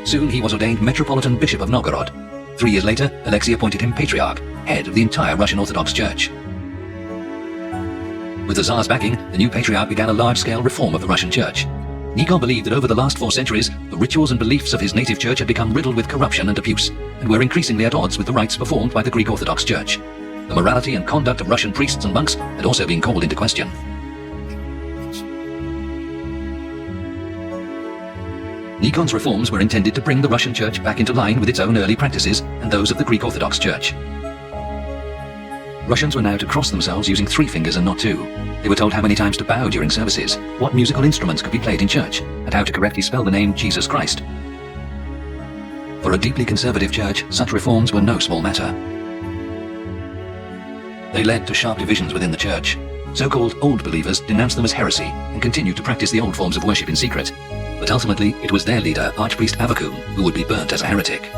Soon he was ordained Metropolitan Bishop of Novgorod. 3 years later, Alexei appointed him Patriarch, head of the entire Russian Orthodox Church. With the Tsar's backing, the new Patriarch began a large-scale reform of the Russian Church. Nikon believed that over the last 4 centuries, the rituals and beliefs of his native church had become riddled with corruption and abuse, and were increasingly at odds with the rites performed by the Greek Orthodox Church. The morality and conduct of Russian priests and monks had also been called into question. Nikon's reforms were intended to bring the Russian Church back into line with its own early practices and those of the Greek Orthodox Church. Russians were now to cross themselves using 3 fingers and not 2. They were told how many times to bow during services, what musical instruments could be played in church, and how to correctly spell the name Jesus Christ. For a deeply conservative church, such reforms were no small matter. They led to sharp divisions within the church. So-called old believers denounced them as heresy and continued to practice the old forms of worship in secret. But ultimately, it was their leader, Archpriest Avakun, who would be burnt as a heretic.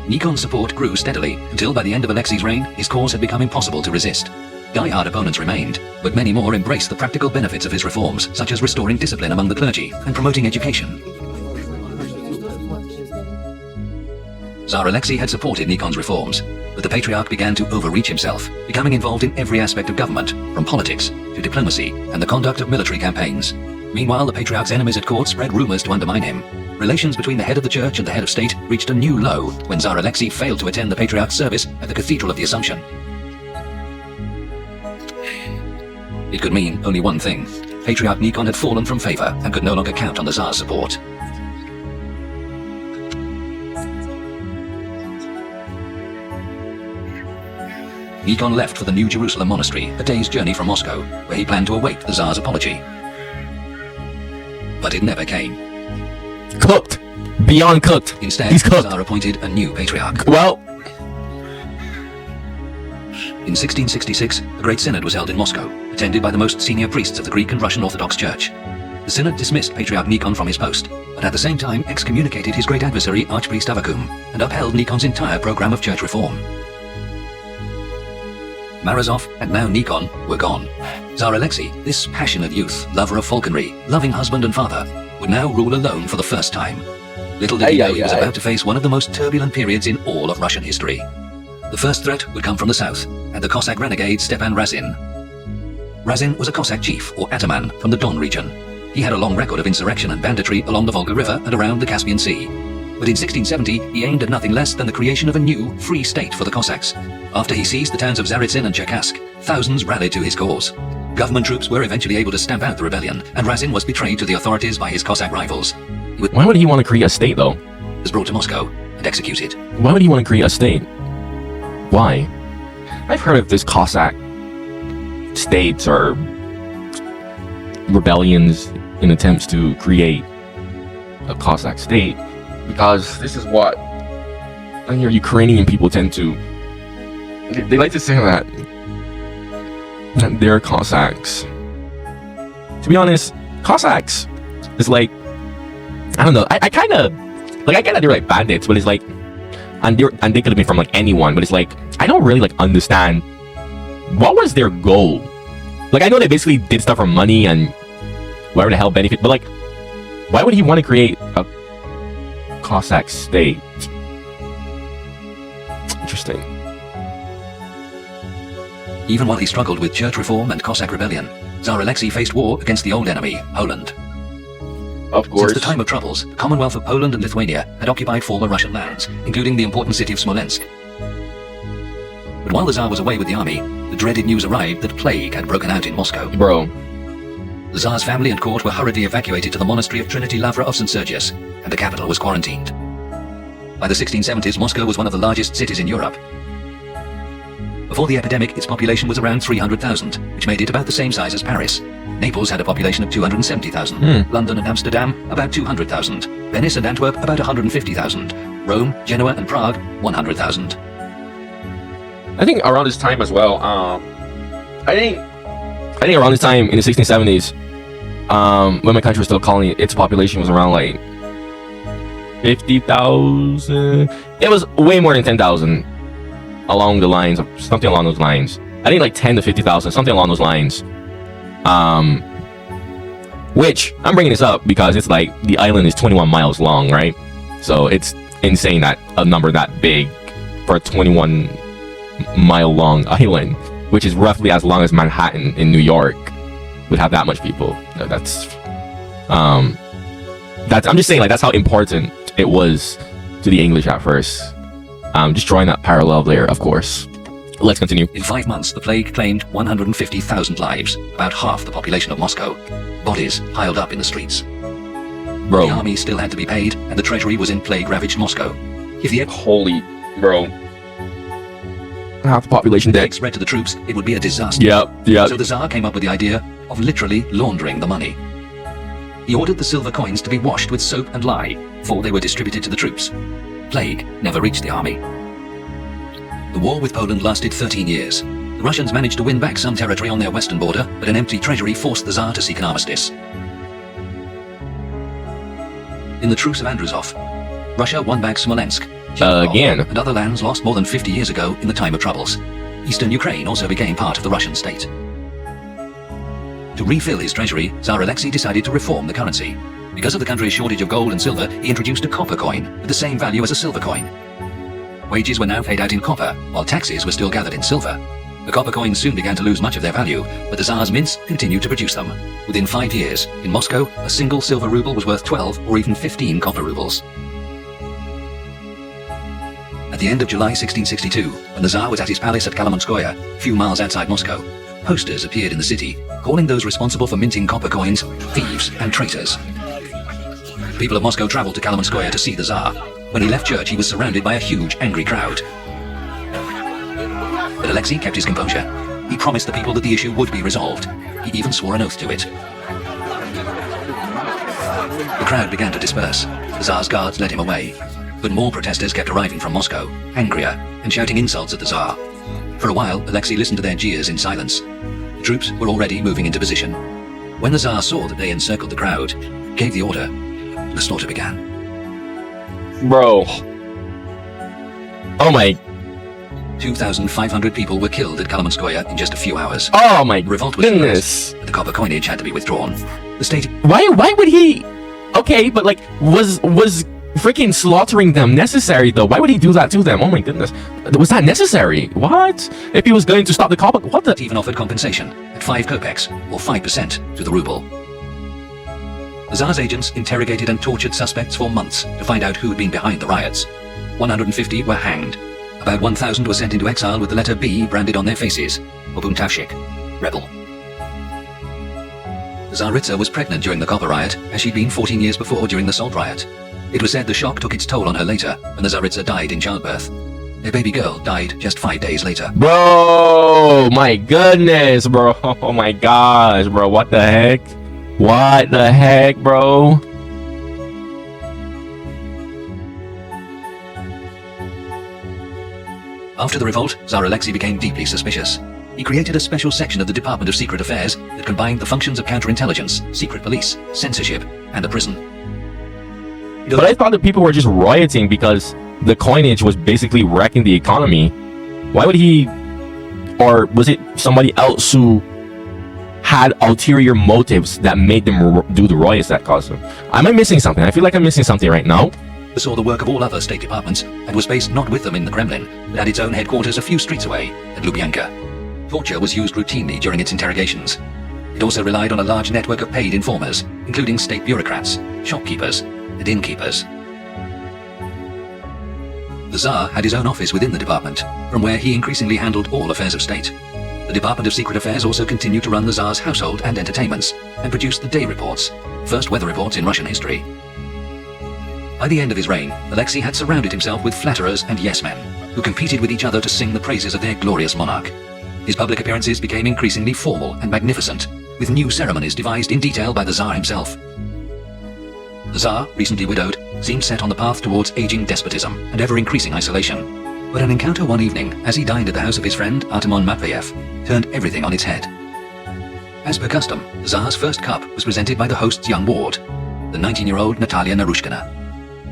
Nikon's support grew steadily, until by the end of Alexei's reign, his cause had become impossible to resist. Die-hard opponents remained, but many more embraced the practical benefits of his reforms, such as restoring discipline among the clergy and promoting education. Tsar Alexei had supported Nikon's reforms, but the Patriarch began to overreach himself, becoming involved in every aspect of government, from politics to diplomacy and the conduct of military campaigns. Meanwhile, the Patriarch's enemies at court spread rumors to undermine him. Relations between the head of the church and the head of state reached a new low when Tsar Alexei failed to attend the Patriarch's service at the Cathedral of the Assumption. It could mean only one thing. Patriarch Nikon had fallen from favor and could no longer count on the Tsar's support. Nikon left for the New Jerusalem monastery, a day's journey from Moscow, where he planned to await the Tsar's apology. But it never came. Cooked. Beyond cooked. Instead, He's the cooked. Tsar appointed a new patriarch. Well, In 1666, a great synod was held in Moscow, attended by the most senior priests of the Greek and Russian Orthodox Church. The synod dismissed Patriarch Nikon from his post, but at the same time excommunicated his great adversary Archpriest Avakum, and upheld Nikon's entire program of church reform. Morozov and now Nikon were gone. Tsar Alexei, this passionate youth, lover of falconry, loving husband and father, would now rule alone for the first time. Little did he know he was about to face one of the most turbulent periods in all of Russian history. The first threat would come from the south, and the Cossack renegade Stepan Razin. Razin was a Cossack chief, or ataman, from the Don region. He had a long record of insurrection and banditry along the Volga River and around the Caspian Sea. But in 1670, he aimed at nothing less than the creation of a new, free state for the Cossacks. After he seized the towns of Tsaritsyn and Cherkassk, thousands rallied to his cause. Government troops were eventually able to stamp out the rebellion, and Razin was betrayed to the authorities by his Cossack rivals. He why would he want to create a state, though? was brought to Moscow and executed. Why would he want to create a state? Why? I've heard of this Cossack states or rebellions in attempts to create a Cossack state, because this is what your Ukrainian people tend to. They like to say that they're Cossacks. To be honest, Cossacks is like, I don't know. I kind of like, I get that they're like bandits, but it's like, and they could have been from like anyone, but it's like I don't really like understand what was their goal. Like, I know they basically did stuff for money and whatever the hell benefit, but like, why would he want to create a Cossack state? Interesting. Even while he struggled with church reform and Cossack rebellion, Tsar Alexei faced war against the old enemy, Poland. Of course. Since the time of troubles, the Commonwealth of Poland and Lithuania had occupied former Russian lands, including the important city of Smolensk. But while the Tsar was away with the army, the dreaded news arrived that plague had broken out in Moscow. Bro. The Tsar's family and court were hurriedly evacuated to the monastery of Trinity Lavra of St. Sergius, and the capital was quarantined. By the 1670s, Moscow was one of the largest cities in Europe. Before the epidemic, its population was around 300,000, which made it about the same size as Paris. Naples had a population of 270,000, London and Amsterdam about 200,000, Venice and Antwerp about 150,000, Rome, Genoa and Prague 100,000. I think around this time as well, I think around this time in the 1670s, when my country was still a colony, its population was around like 50,000. It was way more than 10,000 along the lines of something along those lines. I think like 10 to 50,000, something along those lines. Which I'm bringing this up because it's like the island is 21 miles long, right? So it's insane that a number that big for a 21-mile long island, which is roughly as long as Manhattan in New York, would have that much people. That's I'm just saying, like, that's how important it was to the English at first. Just drawing that parallel there, of course. Let's continue. In 5 months, the plague claimed 150,000 lives, about half the population of Moscow. Bodies piled up in the streets. Bro. The army still had to be paid, and the treasury was in plague-ravaged Moscow. If the Holy, bro. Half the population dead. epidemic spread to the troops, it would be a disaster. Yep. So the Tsar came up with the idea of literally laundering the money. He ordered the silver coins to be washed with soap and lye before they were distributed to the troops. Plague never reached the army. The war with Poland lasted 13 years. The Russians managed to win back some territory on their western border, but an empty treasury forced the Tsar to seek an armistice. In the Truce of Andrusov, Russia won back Smolensk, Again. and other lands lost more than 50 years ago in the time of troubles. Eastern Ukraine also became part of the Russian state. To refill his treasury, Tsar Alexei decided to reform the currency. Because of the country's shortage of gold and silver, he introduced a copper coin with the same value as a silver coin. Wages were now paid out in copper, while taxes were still gathered in silver. The copper coins soon began to lose much of their value, but the Tsar's mints continued to produce them. Within 5 years, in Moscow, a single silver ruble was worth 12 or even 15 copper rubles. At the end of July 1662, when the Tsar was at his palace at Kalamanskoye, a few miles outside Moscow, posters appeared in the city, calling those responsible for minting copper coins thieves and traitors. People of Moscow traveled to Kalamanskoye to see the Tsar. When he left church, he was surrounded by a huge, angry crowd. But Alexei kept his composure. He promised the people that the issue would be resolved. He even swore an oath to it. The crowd began to disperse. The Tsar's guards led him away. But more protesters kept arriving from Moscow, angrier, and shouting insults at the Tsar. For a while, Alexei listened to their jeers in silence. The troops were already moving into position. When the Tsar saw that they encircled the crowd, gave the order, the slaughter began. Bro. Oh my. 2,500 people were killed at Kalamanskoye in just a few hours. Oh my Revolt was goodness. suppressed, but the copper coinage had to be withdrawn. The state... Why would he... Okay, but like, was freaking slaughtering them necessary though? Why would he do that to them? Oh my goodness. Was that necessary? What? If he was going to stop the copper... What the... even offered compensation at 5 kopecks, or 5% to the ruble. The Tsar's agents interrogated and tortured suspects for months to find out who had been behind the riots. 150 were hanged. About 1,000 were sent into exile with the letter B branded on their faces, or buntavshik, rebel. The Tsaritsa was pregnant during the copper riot, as she'd been 14 years before during the salt riot. It was said the shock took its toll on her later, and the Tsaritsa died in childbirth. Their baby girl died just 5 days later. Bro, my goodness, bro. Oh my gosh, bro. What the heck? What the heck, bro? After the revolt, Tsar Alexei became deeply suspicious. He created a special section of the Department of Secret Affairs that combined the functions of counterintelligence, secret police, censorship, and the prison. But I thought that people were just rioting because the coinage was basically wrecking the economy. Why would he... Or was it somebody else who had ulterior motives that made them do the riots that caused them? Am I missing something? I feel like I'm missing something right now. Saw the work of all other state departments and was based not with them in the Kremlin, but at its own headquarters a few streets away, at Lubyanka. Torture was used routinely during its interrogations. It also relied on a large network of paid informers, including state bureaucrats, shopkeepers, and innkeepers. The Tsar had his own office within the department, from where he increasingly handled all affairs of state. The Department of Secret Affairs also continued to run the Tsar's household and entertainments, and produced the day reports, first weather reports in Russian history. By the end of his reign, Alexei had surrounded himself with flatterers and yes-men, who competed with each other to sing the praises of their glorious monarch. His public appearances became increasingly formal and magnificent, with new ceremonies devised in detail by the Tsar himself. The Tsar, recently widowed, seemed set on the path towards aging despotism and ever-increasing isolation. But an encounter one evening, as he dined at the house of his friend Artemon Matveyev, turned everything on its head. As per custom, the Tsar's first cup was presented by the host's young ward, the 19-year-old Natalia Narushkina.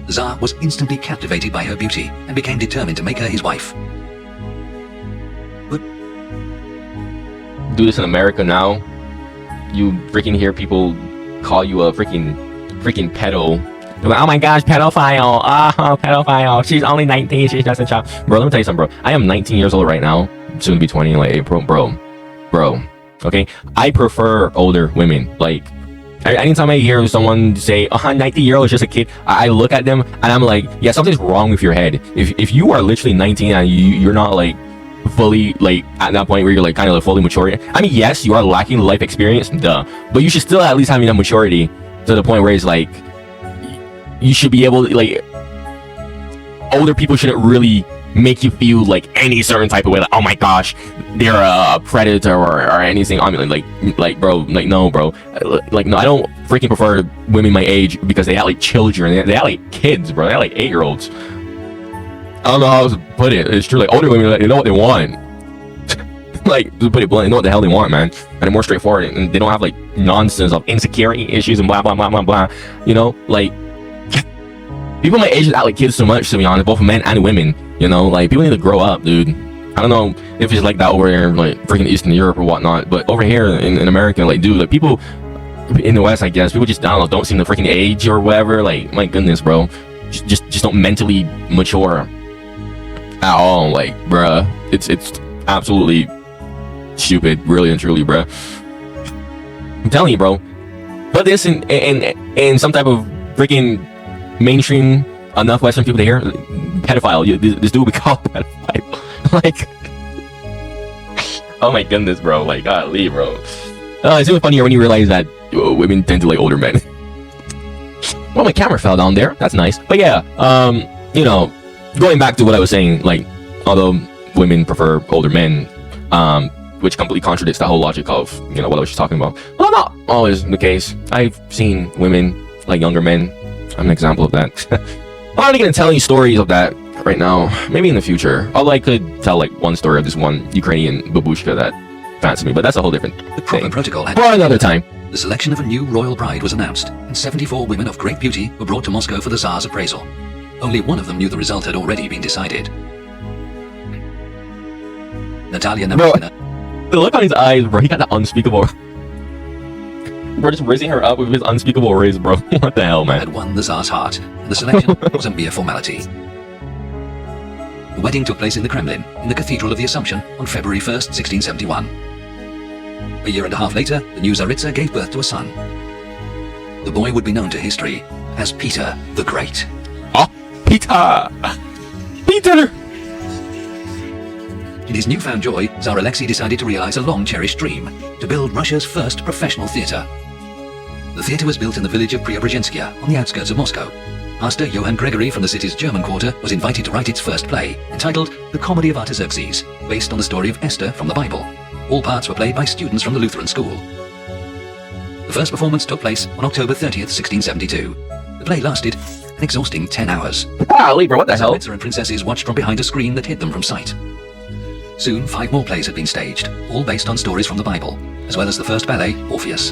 The Tsar was instantly captivated by her beauty and became determined to make her his wife. But do this in America now, you freaking hear people call you a freaking pedo. They're like, oh my gosh, pedophile. Pedophile. She's only 19. She's just a child. Bro, let me tell you something, bro. I am 19 years old right now. Soon to be 20 in like April. Bro. Okay? I prefer older women. Like, anytime I hear someone say, 19-year-old is just a kid, I look at them and I'm like, yeah, something's wrong with your head. If you are literally 19 and you're not like fully like at that point where you're like kind of like fully mature. I mean, yes, you are lacking life experience, duh, but you should still at least have enough maturity to the point where it's like you should be able to, like, older people shouldn't really make you feel like any certain type of way, like, oh my gosh, they're a predator or anything. I mean, like bro, like, no, bro, like, no, I don't freaking prefer women my age because they act like children. They act like kids, bro. They act like 8-year-olds. I don't know how to put it. It's true. Like, older women, like, they know what they want. Like, to put it blunt, they know what the hell they want, man. And they're more straightforward, and they don't have like nonsense of insecurity issues and blah blah blah blah blah. You know, like, people my age act like kids so much, to be honest, both men and women. You know, like, people need to grow up, dude. I don't know if it's like that over there, like freaking Eastern Europe or whatnot, but over here in America, like, dude, like, people in the West, I guess, people just don't seem to freaking age or whatever. Like, my goodness, bro, just don't mentally mature at all. Like, bruh, it's absolutely stupid, really and truly, bro. I'm telling you, bro. But this in some type of freaking mainstream enough Western people to hear pedophile. This dude will be called pedophile. Like, oh my goodness, bro. Like, golly, bro. It's even funnier when you realize that women tend to like older men. Well, my camera fell down there. That's nice. But yeah, you know, going back to what I was saying, like, although women prefer older men, which completely contradicts the whole logic of, you know, what I was just talking about. Well, not always the case. I've seen women like younger men. I'm an example of that. I'm not going to tell any stories of that right now. Maybe in the future. Although I could tell like one story of this one Ukrainian babushka that fancied me, but that's a whole different The proper thing. protocol had For another time. The selection of a new royal bride was announced, and 74 women of great beauty were brought to Moscow for the Tsar's appraisal. Only one of them knew the result had already been decided. Natalia Naryshkina. The look on his eyes, bro. He got the unspeakable. We're just raising her up with his unspeakable raise, bro. What the hell, man? Had won the Tsar's heart, and the selection was a mere formality. The wedding took place in the Kremlin, in the Cathedral of the Assumption, on February 1st, 1671. A year and a half later, the new Tsaritsa gave birth to a son. The boy would be known to history as Peter the Great. Oh, Peter! Peter! In his newfound joy, Tsar Alexei decided to realize a long-cherished dream, to build Russia's first professional theater. The theater was built in the village of Preobrazhenskaya, on the outskirts of Moscow. Master Johann Gregory from the city's German quarter was invited to write its first play, entitled The Comedy of Artaxerxes, based on the story of Esther from the Bible. All parts were played by students from the Lutheran school. The first performance took place on October 30th, 1672. The play lasted an exhausting 10 hours. Golly, bro, what the hell? Tsaritsas and princesses watched from behind a screen that hid them from sight. Soon, 5 more plays had been staged, all based on stories from the Bible, as well as the first ballet, Orpheus.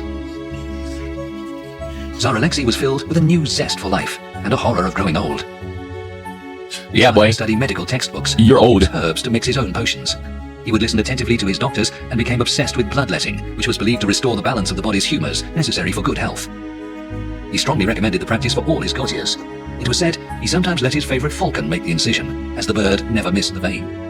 Tsar Alexei was filled with a new zest for life and a horror of growing old. Yeah, boy. He studied medical textbooks. You're old. Herbs to mix his own potions. He would listen attentively to his doctors and became obsessed with bloodletting, which was believed to restore the balance of the body's humors necessary for good health. He strongly recommended the practice for all his courtiers. It was said he sometimes let his favorite falcon make the incision, as the bird never missed the vein.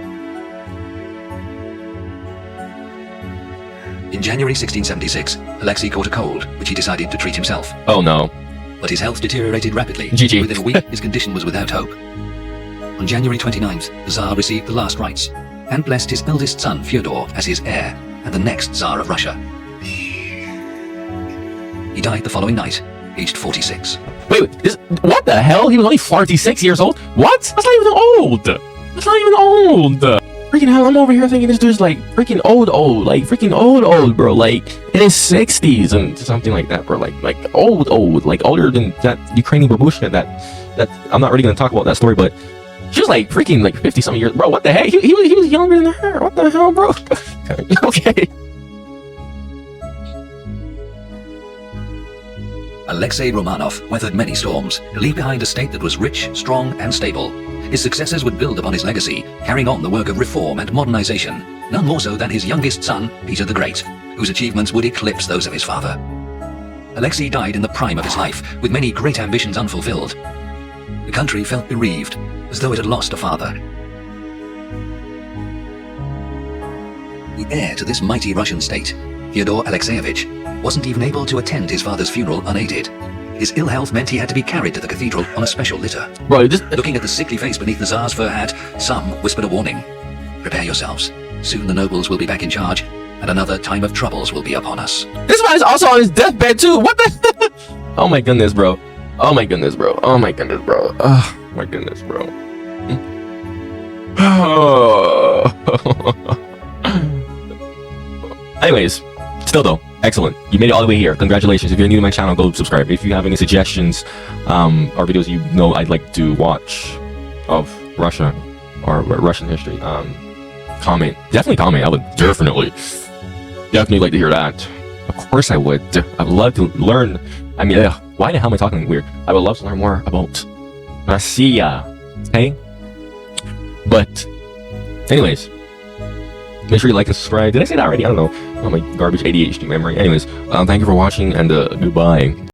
In January 1676, Alexei caught a cold, which he decided to treat himself. Oh no. But his health deteriorated rapidly. GG. Within a week, his condition was without hope. On January 29th, the Tsar received the last rites and blessed his eldest son, Fyodor, as his heir and the next Tsar of Russia. He died the following night, aged 46. Wait, what the hell? He was only 46 years old? What? That's not even old. That's not even old. Freaking hell, I'm over here thinking this dude's like freaking old, like freaking old, bro. Like in his 60s and something like that, bro. Like old, like older than that Ukrainian babushka that I'm not really gonna talk about that story, but she was like freaking like 50 something years, bro. What the heck? He was younger than her. What the hell, bro? Okay. Alexei Romanov weathered many storms to leave behind a state that was rich, strong, and stable. His successors would build upon his legacy, carrying on the work of reform and modernization, none more so than his youngest son, Peter the Great, whose achievements would eclipse those of his father. Alexei died in the prime of his life, with many great ambitions unfulfilled. The country felt bereaved, as though it had lost a father. The heir to this mighty Russian state, Fyodor Alexeyevich, wasn't even able to attend his father's funeral unaided. His ill health meant he had to be carried to the cathedral on a special litter. Bro, Looking at the sickly face beneath the Tsar's fur hat, some whispered a warning. Prepare yourselves. Soon the nobles will be back in charge, and another time of troubles will be upon us. This man is also on his deathbed too. What the? Oh my goodness, bro. Oh my goodness, bro. Oh my goodness, bro. Oh my goodness, bro. Anyways, still though, excellent. You made it all the way here. Congratulations. If you're new to my channel, go subscribe. If you have any suggestions or videos you know I'd like to watch of Russia or Russian history, comment. Definitely comment. I would definitely like to hear that. Of course I would. I would love to learn. I mean, why the hell am I talking weird? I would love to learn more about Russia. Okay? But, anyways, make sure you like and subscribe. Did I say that already? I don't know. Oh, my garbage ADHD memory. Anyways, thank you for watching and goodbye.